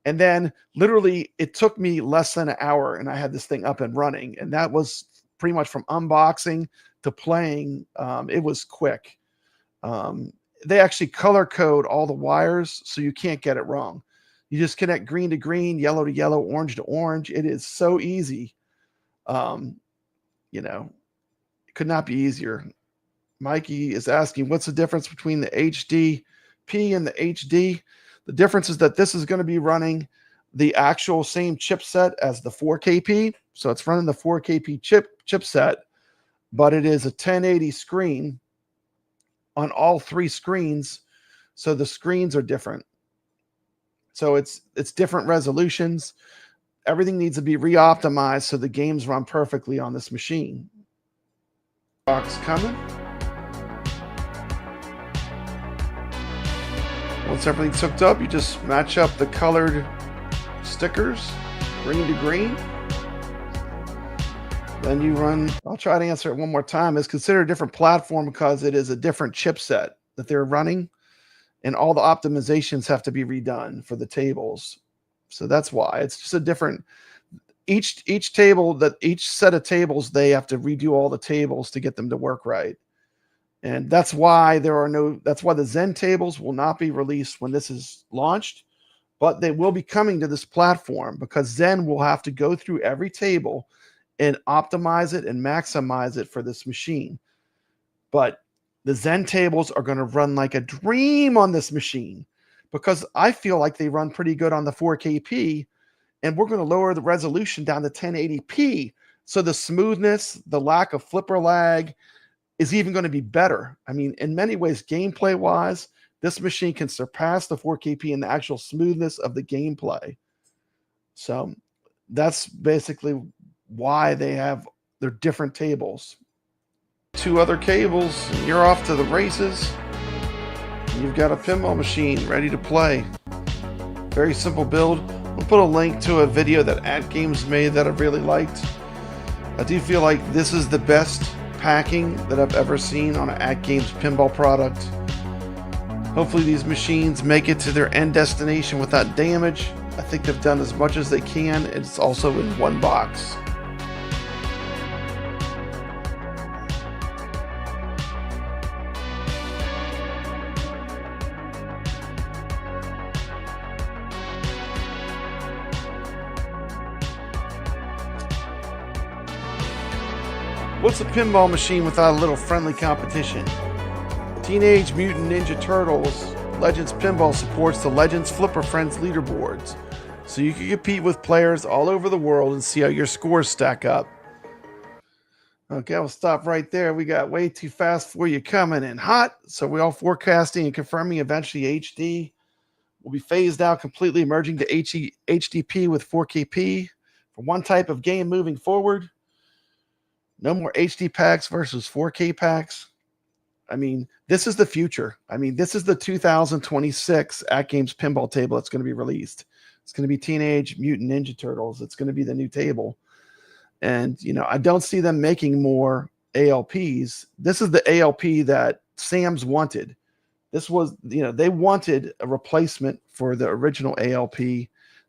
And then literally it took me less than an hour and I had this thing up and running. And that was pretty much from unboxing to playing. It was quick. They actually color code all the wires so you can't get it wrong. You just connect green to green, yellow to yellow, orange to orange. It is so easy. You know, it could not be easier. Mikey is asking, what's the difference between the HDP and the HD? The difference is that this is going to be running the actual same chipset as the 4KP. So it's running the 4KP chipset, but it is a 1080 screen on all three screens. So the screens are different. So it's different resolutions. Everything needs to be re-optimized so the games run perfectly on this machine. Box coming. Once everything's hooked up, you just match up the colored stickers, green to green. Then you run, I'll try to answer it one more time. It's considered a different platform because it is a different chipset that they're running, and all the optimizations have to be redone for the tables. So that's why it's just a different, each set of tables, they have to redo all the tables to get them to work right. And that's why that's why the Zen tables will not be released when this is launched, but they will be coming to this platform because Zen will have to go through every table and optimize it and maximize it for this machine. But the Zen tables are going to run like a dream on this machine because I feel like they run pretty good on the 4KP, and we're going to lower the resolution down to 1080p. So the smoothness, the lack of flipper lag, is even going to be better. I mean, in many ways, gameplay-wise, this machine can surpass the 4KP in the actual smoothness of the gameplay. So that's basically why they're different tables. 2 other cables, and you're off to the races. You've got a pinball machine ready to play. Very simple build. We'll put a link to a video that AtGames made that I really liked. I do feel like this is the best packing that I've ever seen on an AtGames Pinball product. Hopefully these machines make it to their end destination without damage. I think they've done as much as they can. It's also in one box. What's a pinball machine without a little friendly competition? Teenage Mutant Ninja Turtles Legends Pinball supports the Legends Flipper Friends Leaderboards, so you can compete with players all over the world and see how your scores stack up. Okay, we'll stop right there. We got way too fast for you coming in hot. So we all forecasting and confirming eventually HD will be phased out completely, merging to HDP with 4KP for one type of game moving forward. No more HD packs versus 4K packs. I mean, this is the future. I mean, this is the 2026 AtGames Pinball table that's going to be released. It's going to be Teenage Mutant Ninja Turtles. It's going to be the new table. And, you know, I don't see them making more ALPs. This is the ALP that Sam's wanted. This was, you know, they wanted a replacement for the original ALP.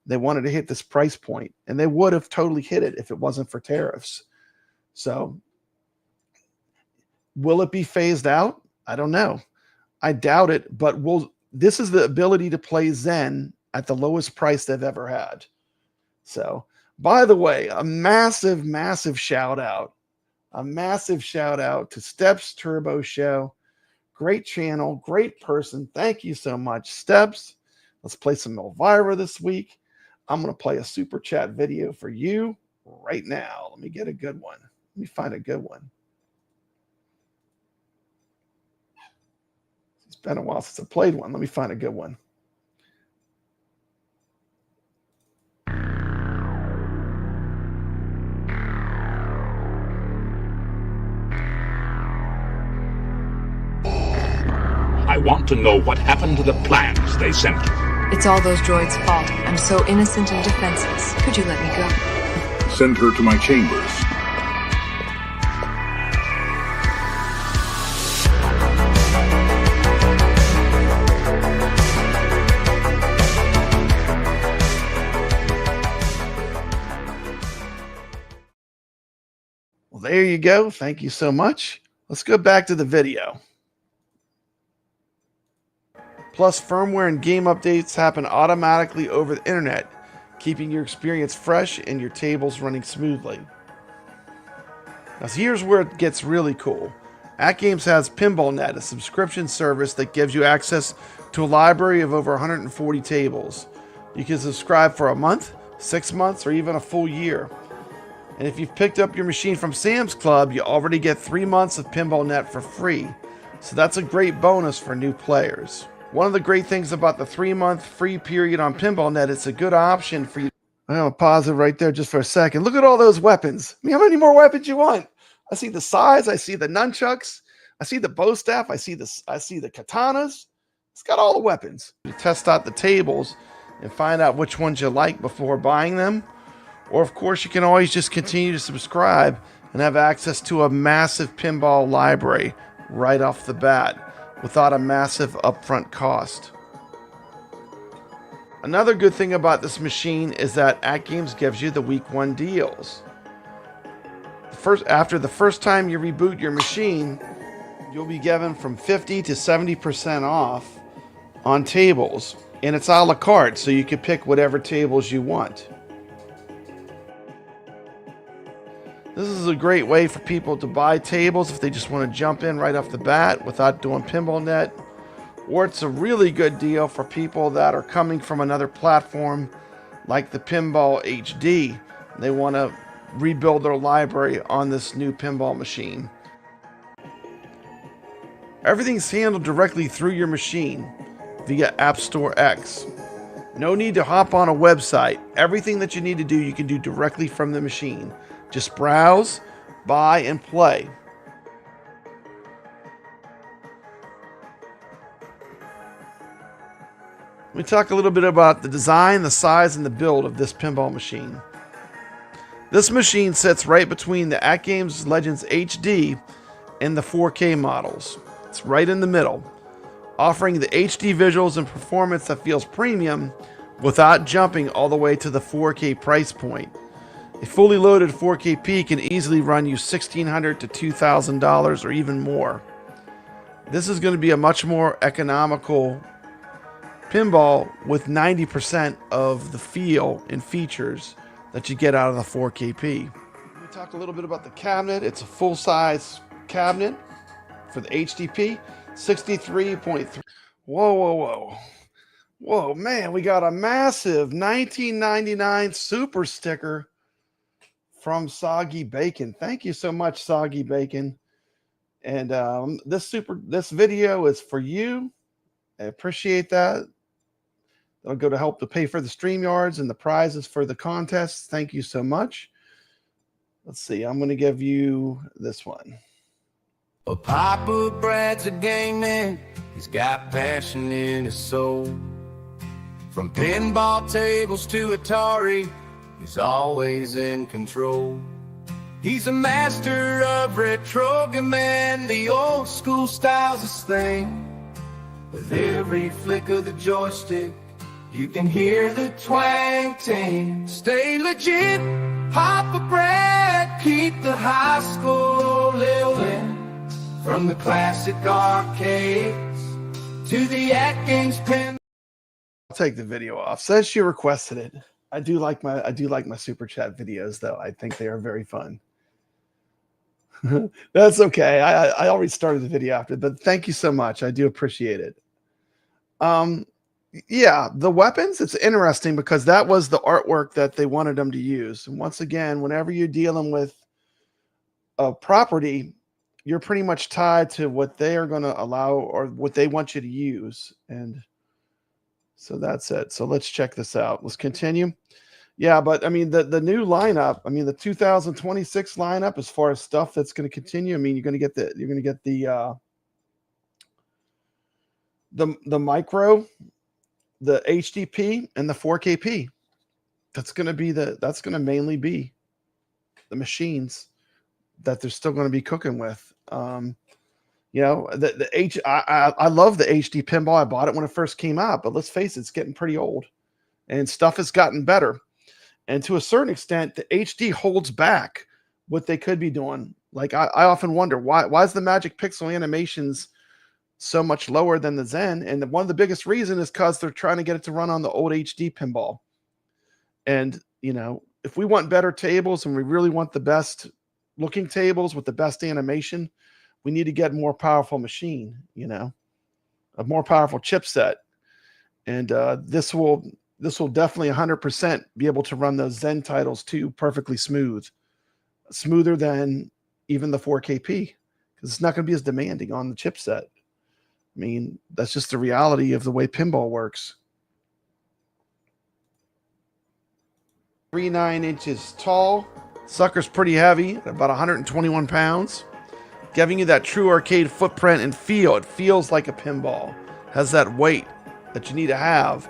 They wanted to hit this price point, and they would have totally hit it if it wasn't for tariffs. So will it be phased out? I don't know. I doubt it, but this is the ability to play Zen at the lowest price they've ever had. So, by the way, a massive, massive shout out to Steps Turbo Show. Great channel, great person. Thank you so much, Steps. Let's play some ELVIRA this week. I'm going to play a super chat video for you right now. Let me get a good one. Let me find a good one. It's been a while since I played one. Let me find a good one. I want to know what happened to the plans they sent you. It's all those droids' fault. I'm so innocent and defenseless. Could you let me go? Send her to my chambers. Well, there you go. Thank you so much. Let's go back to the video. Plus, firmware and game updates happen automatically over the internet, keeping your experience fresh and your tables running smoothly. Now, here's where it gets really cool. AtGames has PinballNet, a subscription service that gives you access to a library of over 140 tables. You can subscribe for a month, 6 months, or even a full year. And if you've picked up your machine from Sam's Club, you already get 3 months of PinballNet for free. So that's a great bonus for new players. One of the great things about the 3-month free period on PinballNet, it's a good option for you. I'm going to pause it right there just for a second. Look at all those weapons. I mean, how many more weapons you want? I see the sides. I see the nunchucks. I see the bow staff. I see the katanas. It's got all the weapons. You test out the tables and find out which ones you like before buying them. Or, of course, you can always just continue to subscribe and have access to a massive pinball library right off the bat, without a massive upfront cost. Another good thing about this machine is that AtGames gives you the week 1 deals. After the first time you reboot your machine, you'll be given from 50 to 70% off on tables, and it's a la carte, so you can pick whatever tables you want. This is a great way for people to buy tables if they just want to jump in right off the bat without doing PinballNet. Or it's a really good deal for people that are coming from another platform like the Pinball HD. They want to rebuild their library on this new pinball machine. Everything's handled directly through your machine via App Store X. No need to hop on a website. Everything that you need to do, you can do directly from the machine. Just browse, buy, and play. Let me talk a little bit about the design, the size, and the build of this pinball machine. This machine sits right between the AtGames Legends HD and the 4K models. It's right in the middle, offering the HD visuals and performance that feels premium without jumping all the way to the 4K price point. A fully loaded 4KP can easily run you $1,600 to $2,000 or even more. This is going to be a much more economical pinball with 90% of the feel and features that you get out of the 4KP. Let me talk a little bit about the cabinet. It's a full-size cabinet for the HDP, 63.3. Whoa, whoa, whoa. Whoa, man, we got a massive 1999 super sticker from Soggy Bacon. Thank you so much, Soggy Bacon. And this video is for you. I appreciate that. That'll go to help to pay for the StreamYards and the prizes for the contests. Thank you so much. Let's see. I'm going to give you this one. Well, Papa Brad's a game man. He's got passion in his soul. From pinball tables to Atari, he's always in control. He's a master of retro man. The old school style's his thing. With every flick of the joystick, you can hear the twang ting. Stay legit, Papa Brad, keep the high school living. From the classic arcades to the AtGames Pinball. I'll take the video off. Says she requested it. I do like my super chat videos though. I think they are very fun. That's okay. I already started the video after, but thank you so much. I do appreciate it. Yeah, the weapons, it's interesting because that was the artwork that they wanted them to use. And once again, whenever you're dealing with a property, you're pretty much tied to what they are going to allow or what they want you to use. And so that's it. So let's check this out. Let's continue. Yeah, but I mean, the new lineup, I mean, the 2026 lineup, as far as stuff that's going to continue, I mean, you're going to get the micro, the HDP, and the 4KP. That's going to mainly be the machines that they're still going to be cooking with. You know, I love the HD pinball. I bought it when it first came out, but let's face it, it's getting pretty old, and stuff has gotten better. And to a certain extent, the HD holds back what they could be doing. Like I often wonder why is the Magic Pixel animations so much lower than the Zen? And one of the biggest reasons is because they're trying to get it to run on the old HD pinball. And you know, if we want better tables and we really want the best looking tables with the best animation, we need to get a more powerful machine. You know, a more powerful chipset, and this will definitely 100% be able to run those Zen titles too perfectly smoother than even the 4KP, because it's not going to be as demanding on the chipset. I mean, that's just the reality of the way pinball works. 3.9 inches tall. Sucker's pretty heavy, about 121 pounds. Giving you that true arcade footprint and feel. It feels like a pinball. Has that weight that you need to have,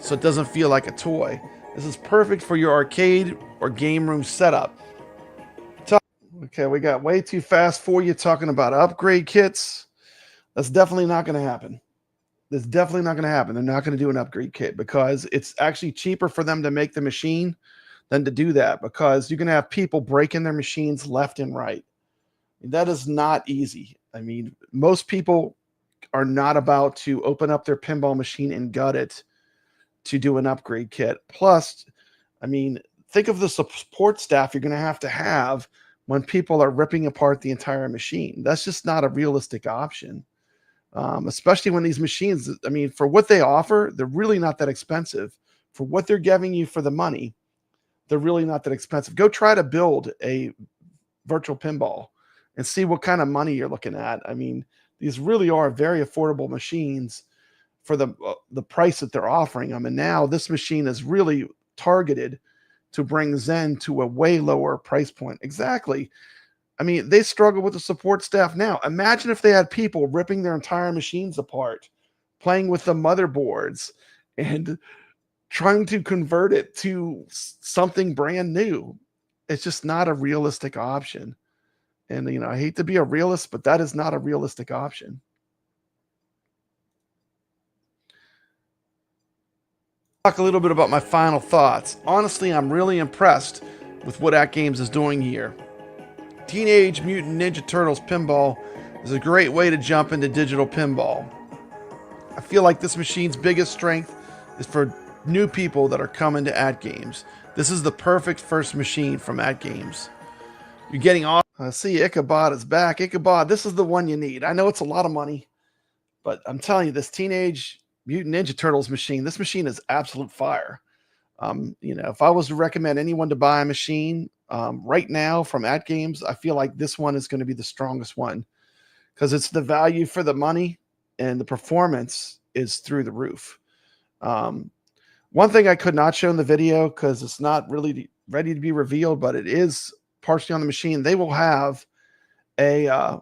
so it doesn't feel like a toy. This is perfect for your arcade or game room setup. Okay, we got way too fast for you talking about upgrade kits. That's definitely not going to happen. That's definitely not going to happen. They're not going to do an upgrade kit because it's actually cheaper for them to make the machine than to do that, because you're going to have people breaking their machines left and right. That is not easy. I mean, most people are not about to open up their pinball machine and gut it to do an upgrade kit. Plus, I mean, think of the support staff you're going to have when people are ripping apart the entire machine. That's just not a realistic option. Especially when these machines, I mean, for what they offer, they're really not that expensive. For what they're giving you for the money, they're really not that expensive. Go try to build a virtual pinball and see what kind of money you're looking at. I mean, these really are very affordable machines for the price that they're offering them. And now this machine is really targeted to bring Zen to a way lower price point. Exactly. I mean, they struggle with the support staff now. Imagine if they had people ripping their entire machines apart, playing with the motherboards and trying to convert it to something brand new. It's just not a realistic option. And, you know, I hate to be a realist, but that is not a realistic option. Talk a little bit about my final thoughts. Honestly, I'm really impressed with what AtGames is doing here. Teenage Mutant Ninja Turtles Pinball is a great way to jump into digital pinball. I feel like this machine's biggest strength is for new people that are coming to AtGames. This is the perfect first machine from AtGames. You're getting off. I see Ichabod is back. Ichabod, this is the one you need. I know it's a lot of money, but I'm telling you, this Teenage Mutant Ninja Turtles machine, this machine is absolute fire. You know, if I was to recommend anyone to buy a machine, right now from AtGames, I feel like this one is going to be the strongest one because it's the value for the money and the performance is through the roof. One thing I could not show in the video because it's not really ready to be revealed, but it is partially on the machine. They will have a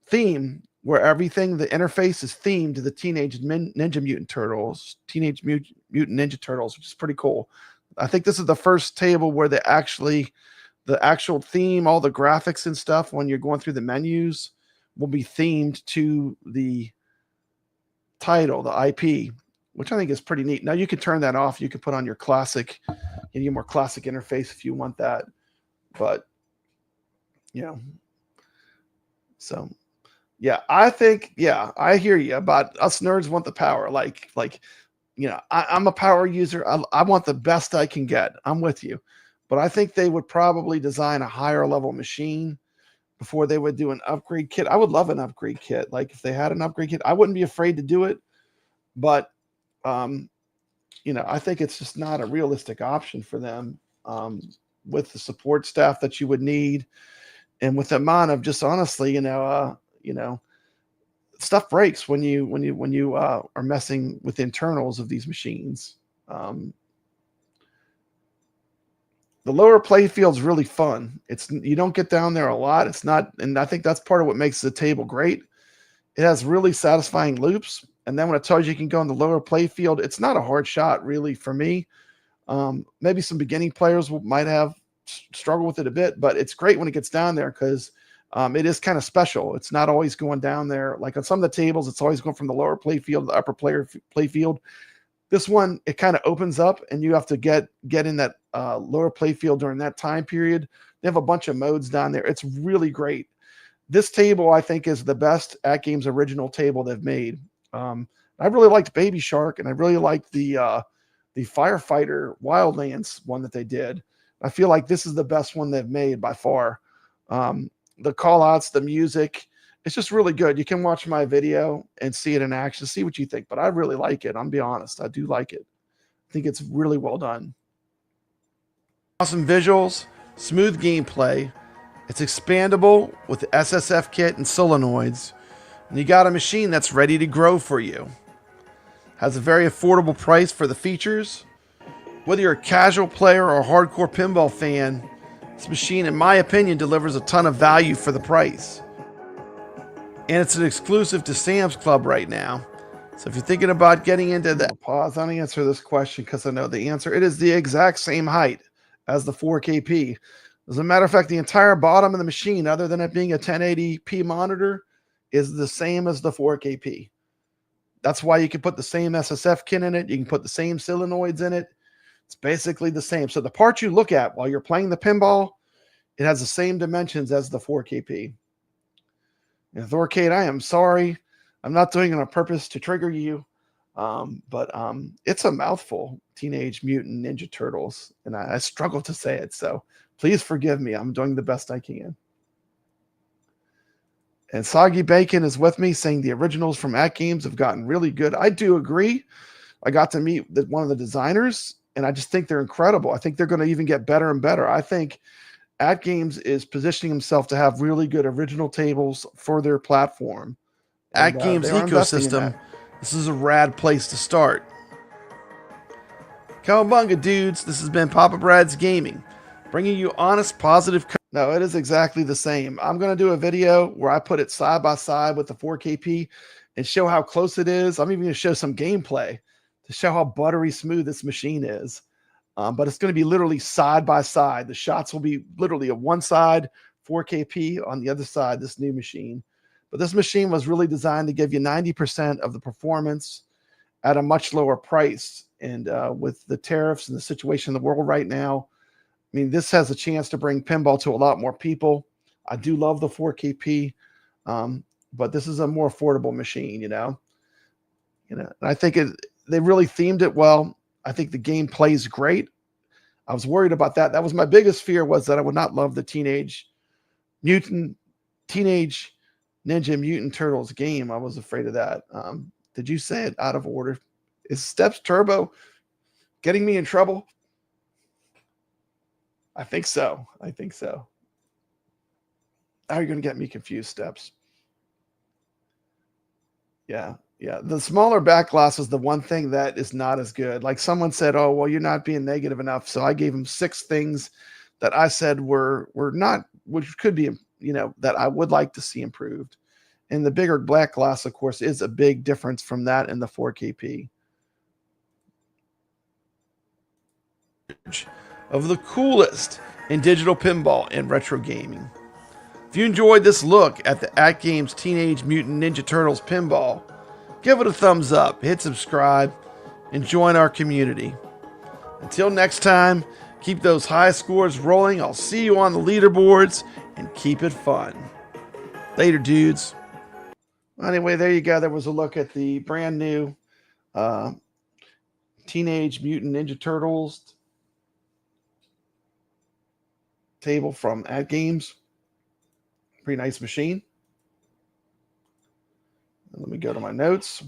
theme where everything, the interface is themed to the Teenage Ninja Mutant Turtles, Teenage Mutant Ninja Turtles, which is pretty cool. I think this is the first table where the actual theme, all the graphics and stuff, when you're going through the menus, will be themed to the title, the IP, which I think is pretty neat. Now you can turn that off. You can put on your classic, your more classic interface if you want that. But, so yeah, I think, I hear you about us nerds want the power. Like, I'm a power user. I want the best I can get. I'm with you. But I think they would probably design a higher level machine before they would do an upgrade kit. I would love an upgrade kit. Like if they had an upgrade kit, I wouldn't be afraid to do it. But, I think it's just not a realistic option for them with the support staff that you would need. And with the amount of just honestly, stuff breaks when you are messing with internals of these machines. The lower play field's really fun. You don't get down there a lot. It's not, and I think that's part of what makes the table great. It has really satisfying loops, and then when it tells you can go in the lower play field, it's not a hard shot really for me. Maybe some beginning players might have struggled with it a bit, but it's great when it gets down there because it is kind of special. It's not always going down there. Like on some of the tables, it's always going from the lower play field to the upper play field. This one, it kind of opens up and you have to get in that lower play field during that time period. They have a bunch of modes down there. It's really great. This table, I think, is the best AtGames original table they've made. I really liked Baby Shark, and I really liked the Firefighter Wildlands one that they did. I feel like this is the best one they've made by far. The call outs, the music, it's just really good. You can watch my video and see it in action, see what you think, but I really like it. I'm be honest. I do like it. I think it's really well done. Awesome visuals, smooth gameplay. It's expandable with the SSF kit and solenoids. And you got a machine that's ready to grow for you. Has a very affordable price for the features. Whether you're a casual player or a hardcore pinball fan, this machine, in my opinion, delivers a ton of value for the price. And it's an exclusive to Sam's Club right now. So if you're thinking about getting into that, pause on the answer to this question because I know the answer. It is the exact same height as the 4KP. As a matter of fact, the entire bottom of the machine, other than it being a 1080p monitor, is the same as the 4KP. That's why you can put the same SSF kit in it. You can put the same solenoids in it. It's basically the same. So the part you look at while you're playing the pinball, it has the same dimensions as the 4KP. And Thorcade, I am sorry. I'm not doing it on purpose to trigger you. But it's a mouthful, Teenage Mutant Ninja Turtles. And I struggle to say it. So please forgive me. I'm doing the best I can. And Soggy Bacon is with me saying the originals from AtGames have gotten really good. I do agree. I got to meet one of the designers, and I just think they're incredible. I think they're going to even get better and better. I think AtGames is positioning himself to have really good original tables for their platform. AtGames ecosystem, this is a rad place to start. Cowabunga, dudes. This has been Papa Brad's Gaming, bringing you honest, positive. No, it is exactly the same. I'm going to do a video where I put it side by side with the 4KP and show how close it is. I'm even going to show some gameplay to show how buttery smooth this machine is. But it's going to be literally side by side. The shots will be literally on one side, 4KP, on the other side, this new machine. But this machine was really designed to give you 90% of the performance at a much lower price. And with the tariffs and the situation in the world right now, I mean, this has a chance to bring pinball to a lot more people. I do love the 4KP, but this is a more affordable machine, And I think they really themed it well. I think the game plays great. I was worried about that. That was my biggest fear, was that I would not love the Teenage Ninja Mutant Turtles game. I was afraid of that. Did you say it out of order? Is Steps Turbo getting me in trouble? I think so. I think so. How are you going to get me confused, Steps? Yeah. Yeah. The smaller back glass is the one thing that is not as good. Like someone said, oh, well, you're not being negative enough. So I gave him 6 things that I said were not, which could be, that I would like to see improved. And the bigger black glass, of course, is a big difference from that and the 4KP. Of the coolest in digital pinball and retro gaming. If you enjoyed this look at the AtGames Teenage Mutant Ninja Turtles pinball, give it a thumbs up, hit subscribe, and join our community. Until next time, keep those high scores rolling. I'll see you on the leaderboards, and keep it fun. Later, dudes. Anyway, there you go. There was a look at the brand new Teenage Mutant Ninja Turtles table from AtGames. Pretty nice machine. Let me go to my notes.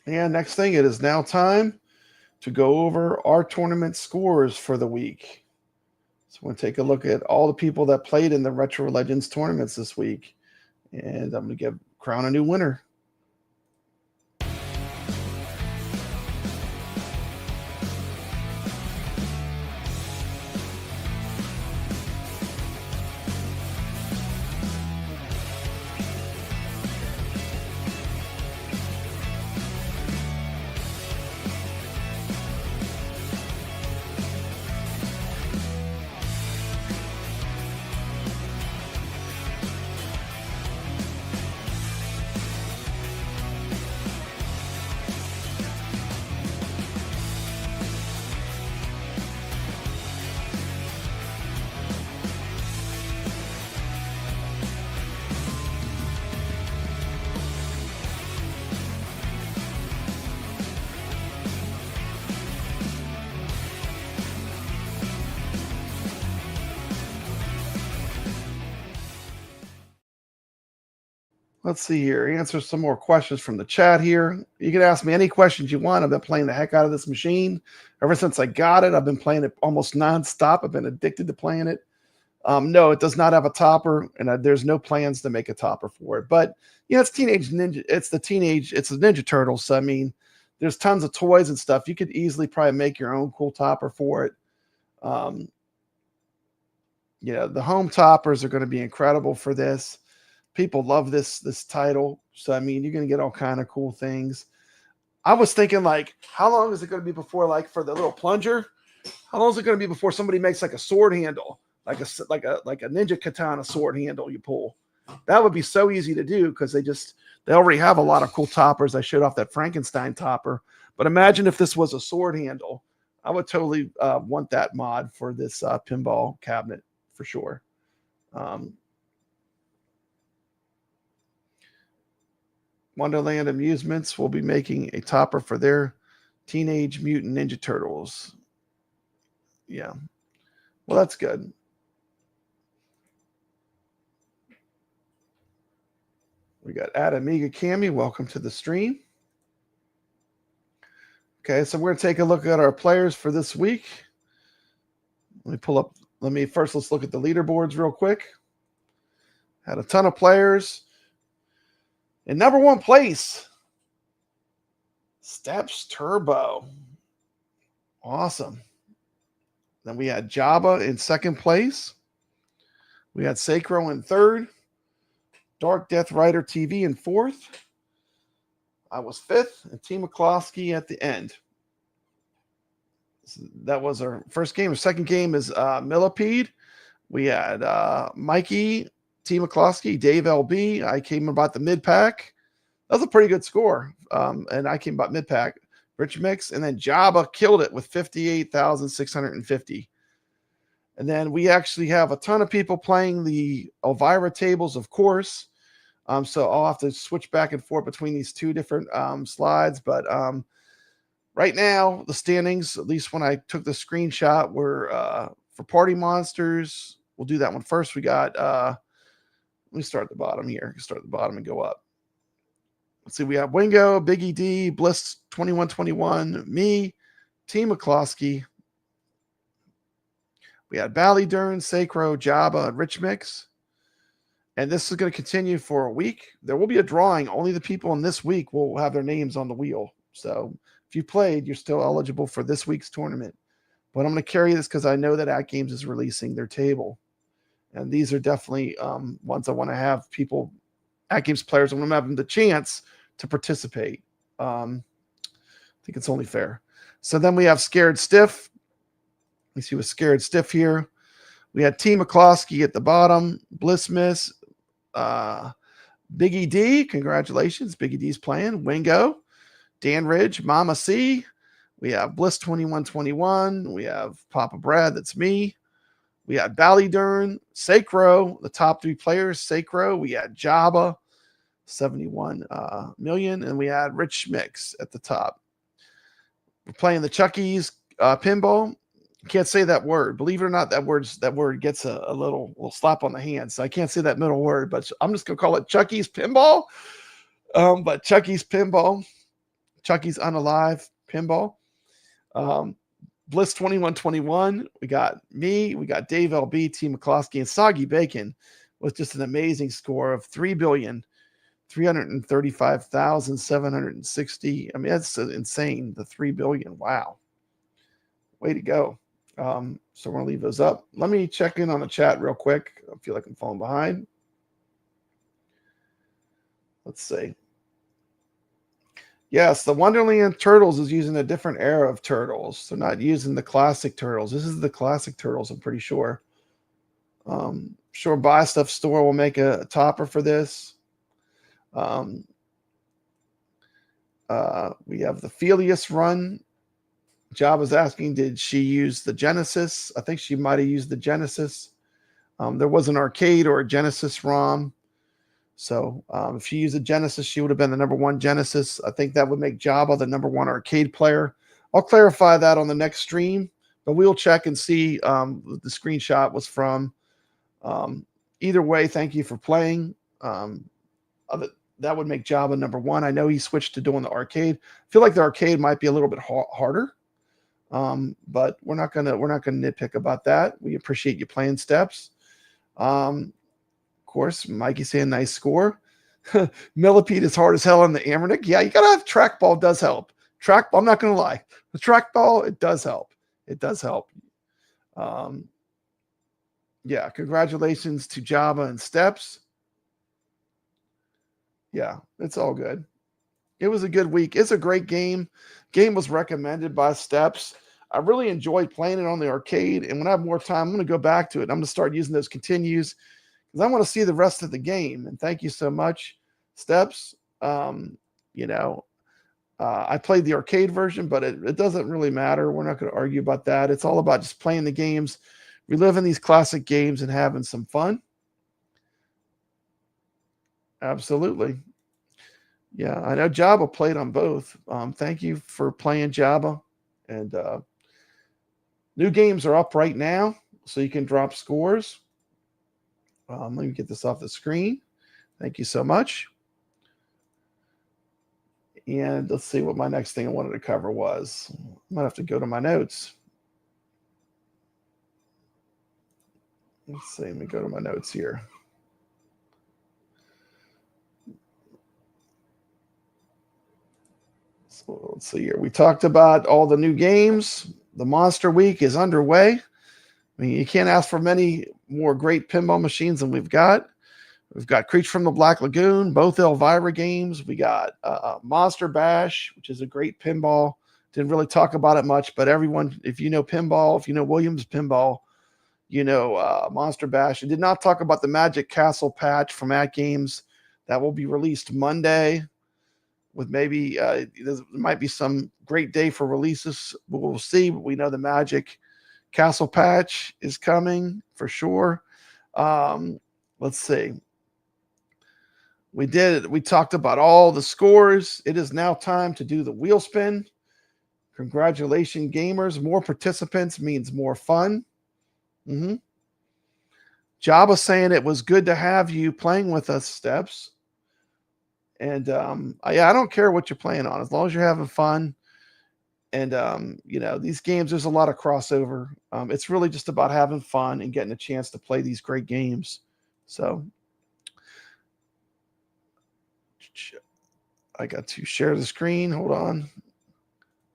And next thing, it is now time to go over our tournament scores for the week. So we're going to take a look at all the people that played in the Retro Legends tournaments this week. And I'm going to crown a new winner. Let's see here. Answer some more questions from the chat here. You can ask me any questions you want. I've been playing the heck out of this machine. Ever since I got it, I've been playing it almost nonstop. I've been addicted to playing it. No, it does not have a topper, and there's no plans to make a topper for it. But, it's Teenage Ninja. It's the Ninja Turtles. So, I mean, there's tons of toys and stuff. You could easily probably make your own cool topper for it. The home toppers are going to be incredible for this. People love this title. So, I mean, you're going to get all kind of cool things. I was thinking, like, how long is it going to be before, like, for the little plunger? How long is it going to be before somebody makes, like, a sword handle? Like a ninja katana sword handle you pull. That would be so easy to do because they already have a lot of cool toppers. I showed off that Frankenstein topper. But imagine if this was a sword handle. I would totally want that mod for this pinball cabinet for sure. Wonderland Amusements will be making a topper for their Teenage Mutant Ninja Turtles. Yeah. Well, that's good. We got Amiga Cami. Welcome to the stream. Okay, so we're going to take a look at our players for this week. Let's look at the leaderboards real quick. Had a ton of players. In number 1 place, Steps Turbo. Awesome. Then we had Jabba in 2nd place. We had Sacro in 3rd. Dark Death Rider TV in 4th. I was 5th, and T. McCloskey at the end. So that was our first game. Our second game is Millipede. We had Mikey, T. McCloskey, Dave LB. I came about the mid-pack. That was a pretty good score. And I came about mid-pack. Rich Mix. And then Jabba killed it with 58,650. And then we actually have a ton of people playing the ELVIRA tables, of course. So I'll have to switch back and forth between these 2 different slides. But right now, the standings, at least when I took the screenshot, were for Party Monsters. We'll do that one first. We got, let me start at the bottom here. Start at the bottom and go up. let's see, we have Wingo, Biggie D, Bliss 2121, me, T McCloskey. We had Ballydurn, Sacro, Jabba, and Rich Mix. And this is going to continue for a week. There will be a drawing. Only the people in this week will have their names on the wheel. So if you played, you're still eligible for this week's tournament. But I'm going to carry this because I know that AtGames is releasing their table. And these are definitely ones I want to have people, AtGames players, I want to have them the chance to participate. I think it's only fair. So then we have Scared Stiff. We see with Scared Stiff here. We had T McCloskey at the bottom. Bliss Miss. Biggie D. Congratulations. Biggie D's playing. Wingo. Dan Ridge. Mama C. We have Bliss 2121. We have Papa Brad. That's me. We had Ballydurn. Sacro. The top 3 players. Sacro. We had Jabba. 71 million. And we had Rich Mix at the top. We're playing the Chucky's pinball. Can't say that word. Believe it or not, that word gets a little slap on the hand. So I can't say that middle word, but I'm just gonna call it Chucky's Pinball. But Chucky's Pinball, Chucky's Unalive Pinball. Bliss 2121. We got me. We got Dave LB, T McCloskey, and Soggy Bacon with just an amazing score of 3,335,760. I mean, that's insane. The 3 billion. Wow. Way to go. So we're going to leave those up. Let me check in on the chat real quick. I feel like I'm falling behind. Let's see. Yes, the Wonderland Turtles is using a different era of turtles. They're not using the classic turtles. This is the classic turtles, I'm pretty sure. Sure, Buy Stuff Store will make a topper for this. We have the Felius run. Job was asking, did she use the Genesis? I think she might have used the Genesis. There was an arcade or a Genesis ROM. So if she used a Genesis, she would have been the #1 Genesis. I think that would make Jabba the #1 arcade player. I'll clarify that on the next stream, but we'll check and see what the screenshot was from. Either way, thank you for playing. That would make Jabba #1. I know he switched to doing the arcade. I feel like the arcade might be a little bit harder. But we're not gonna nitpick about that. We appreciate you playing Steps. Of course, Mikey saying nice score. Millipede is hard as hell on the Amernick. Yeah, you gotta have trackball. Does help. Trackball. I'm not gonna lie. The trackball, it does help. It does help. Yeah, congratulations to Jabba and Steps. Yeah, it's all good. It was a good week. It's a great game. Game was recommended by Steps. I really enjoyed playing it on the arcade. And when I have more time, I'm going to go back to it. I'm going to start using those continues because I want to see the rest of the game. And thank you so much, Steps. I played the arcade version, but it doesn't really matter. We're not going to argue about that. It's all about just playing the games, reliving these classic games and having some fun. Absolutely. Yeah, I know Jabba played on both. Thank you for playing Jabba. And new games are up right now, so you can drop scores. Let me get this off the screen. Thank you so much. And let's see what my next thing I wanted to cover was. I might have to go to my notes. Let's see. Let me go to my notes here. So let's see here. We talked about all the new games. The Monster Week is underway. I mean, you can't ask for many more great pinball machines than we've got. We've got Creature from the Black Lagoon, both ELVIRA games. We got Monster Bash, which is a great pinball. Didn't really talk about it much, but everyone, if you know pinball, if you know Williams Pinball, you know Monster Bash. I did not talk about the Magic Castle patch from AtGames. That will be released Monday. With maybe there might be some great day for releases. We'll see, but we know the Magic Castle patch is coming for sure. Let's see. We talked about all the scores. It is now time to do the wheel spin. Congratulations, gamers. More participants means more fun. Jabba saying it was good to have you playing with us, Steps. And yeah, I don't care what you're playing on, as long as you're having fun. And you know, these games, there's a lot of crossover. It's really just about having fun and getting a chance to play these great games. So I got to share the screen. Hold on.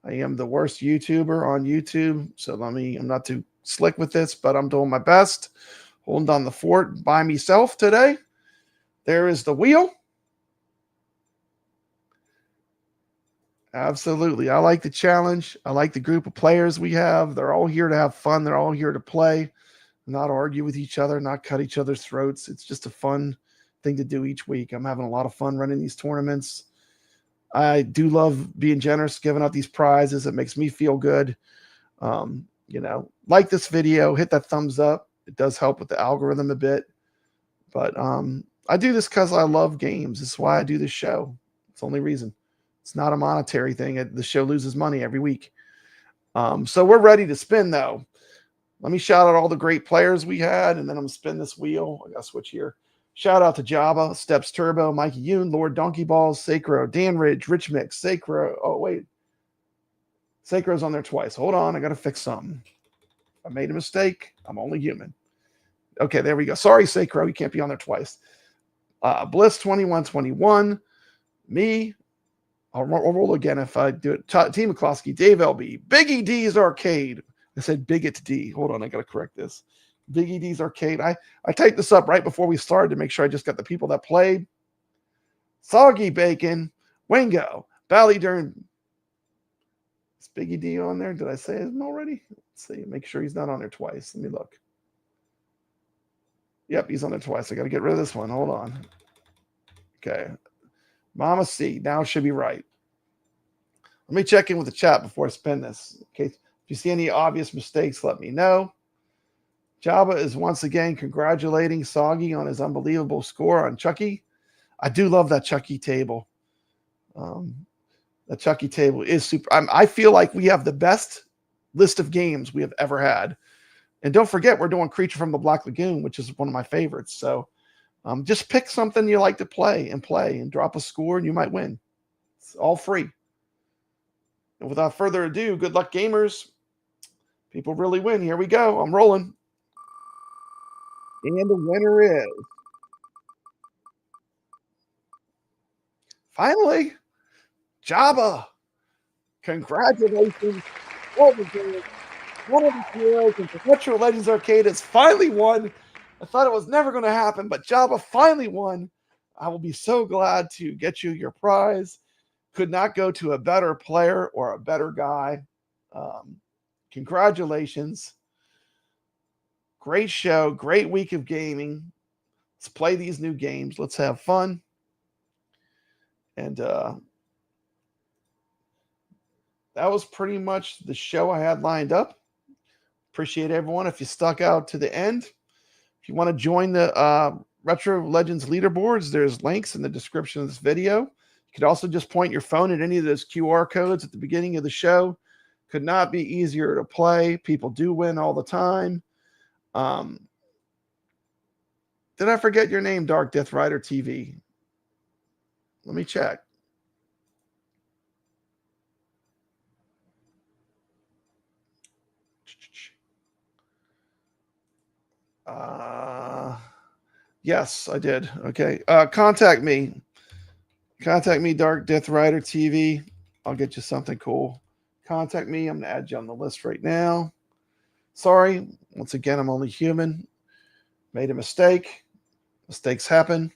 I am the worst YouTuber on YouTube, so I'm not too slick with this, but I'm doing my best. Holding down the fort by myself today. There is the wheel. Absolutely. I like the challenge. I like the group of players we have. They're all here to have fun. They're all here to play, not argue with each other, not cut each other's throats. It's just a fun thing to do each week. I'm having a lot of fun running these tournaments. I do love being generous, giving out these prizes. It makes me feel good. You know, like this video, hit that thumbs up. It does help with the algorithm a bit. But I do this because I love games. This is why I do this show. It's the only reason. It's not a monetary thing. The show loses money every week. So we're ready to spin, though. Let me shout out all the great players we had, and then I'm going to spin this wheel. I got to switch here. Shout out to Java, Steps Turbo, Mikey Yoon, Lord Donkey Balls, Sacro, Dan Ridge, Rich Mix, Sacro. Oh, wait. Sacro's on there twice. Hold on. I got to fix something. I made a mistake. I'm only human. Okay, there we go. Sorry, Sacro. You can't be on there twice. Bliss 2121. Me. I'll roll again if I do it. Team McCloskey, Dave LB, Biggie D's Arcade. I said Bigot D. Hold on, I got to correct this. Biggie D's Arcade. I typed this up right before we started to make sure I just got the people that played. Soggy Bacon, Wingo, Bally Dern. Is Biggie D on there? Did I say him already? Let's see. Make sure he's not on there twice. Let me look. Yep, he's on there twice. I got to get rid of this one. Hold on. Okay. Mama C. Now it should be right. Let me check in with the chat before I spin this. Okay. If you see any obvious mistakes, let me know. Java is once again congratulating Soggy on his unbelievable score on Chucky. I do love that Chucky table. That Chucky table is super. I feel like we have the best list of games we have ever had. And don't forget, we're doing Creature from the Black Lagoon, which is one of my favorites. So just pick something you like to play and drop a score and you might win. It's all free. And without further ado, good luck, gamers. People really win. Here we go. I'm rolling. And the winner is, finally, Java. Congratulations. One of the heroes in Perpetual Legends Arcade has finally won. I thought it was never going to happen, but Java finally won. I will be so glad to get you your prize. Could not go to a better player or a better guy. Congratulations. Great show. Great week of gaming. Let's play these new games. Let's have fun. And that was pretty much the show I had lined up. Appreciate everyone. If you stuck out to the end, if you want to join the Retro Legends leaderboards, there's links in the description of this video. You could also just point your phone at any of those QR codes at the beginning of the show. Could not be easier to play. People do win all the time. Did I forget your name, Dark Death Rider TV? Let me check. Yes, I did. Okay. Contact me. Contact me, Dark Death Rider TV. I'll get you something cool. Contact me. I'm going to add you on the list right now. Sorry. Once again, I'm only human. Made a mistake. Mistakes happen.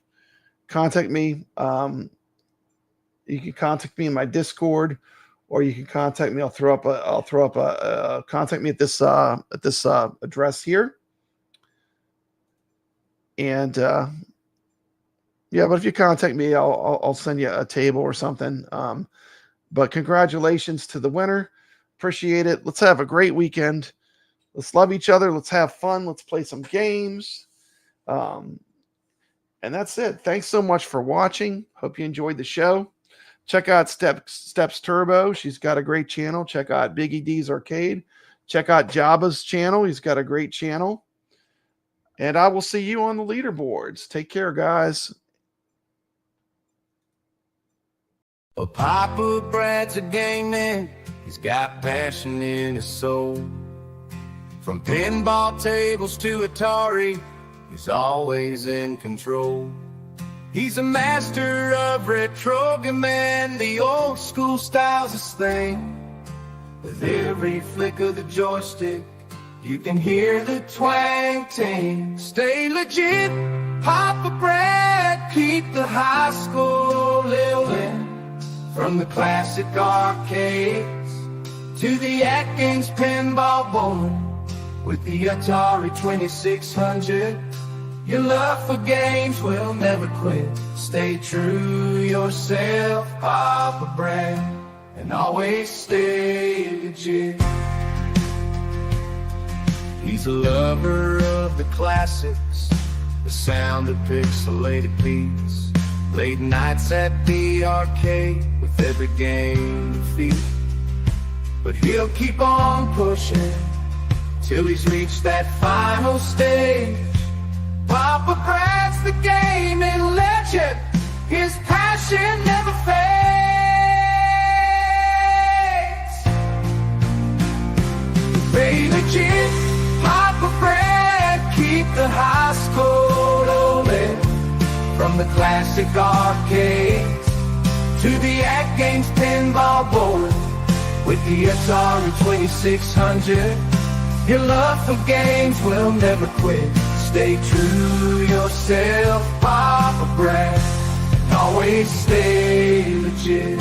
Contact me. You can contact me in my Discord, or you can contact me. I'll throw up a contact me at this address here. And yeah, but if you contact me, I'll send you a table or something. But congratulations to the winner. Appreciate it. Let's have a great weekend. Let's love each other. Let's have fun. Let's play some games. And that's it. Thanks so much for watching. Hope you enjoyed the show. Check out Steps Turbo. She's got a great channel. Check out Biggie D's Arcade. Check out Jabba's channel. He's got a great channel. And I will see you on the leaderboards. Take care, guys. Well, Papa Brad's a game man, he's got passion in his soul. From pinball tables to Atari, he's always in control. He's a master of retro gaming, the old school style's his thing. With every flick of the joystick, you can hear the twang ting. Stay legit, Papa Brad, keep the high school living. From the classic arcades to the AtGames Pinball board, with the Atari 2600, your love for games will never quit. Stay true yourself, Papa Brad, and always stay legit. He's a lover of the classics, the sound of pixelated beats. Late nights at the arcade with every game defeat. But he'll keep on pushing till he's reached that final stage. Papa Brad's the gaming legend, his passion never fades. Stay legit, Papa Brad, keep the high school rolling. From the classic arcades to the AtGames Pinball board, with the Atari 2600, your love for games will never quit. Stay true yourself, Papa Brad, and always stay legit.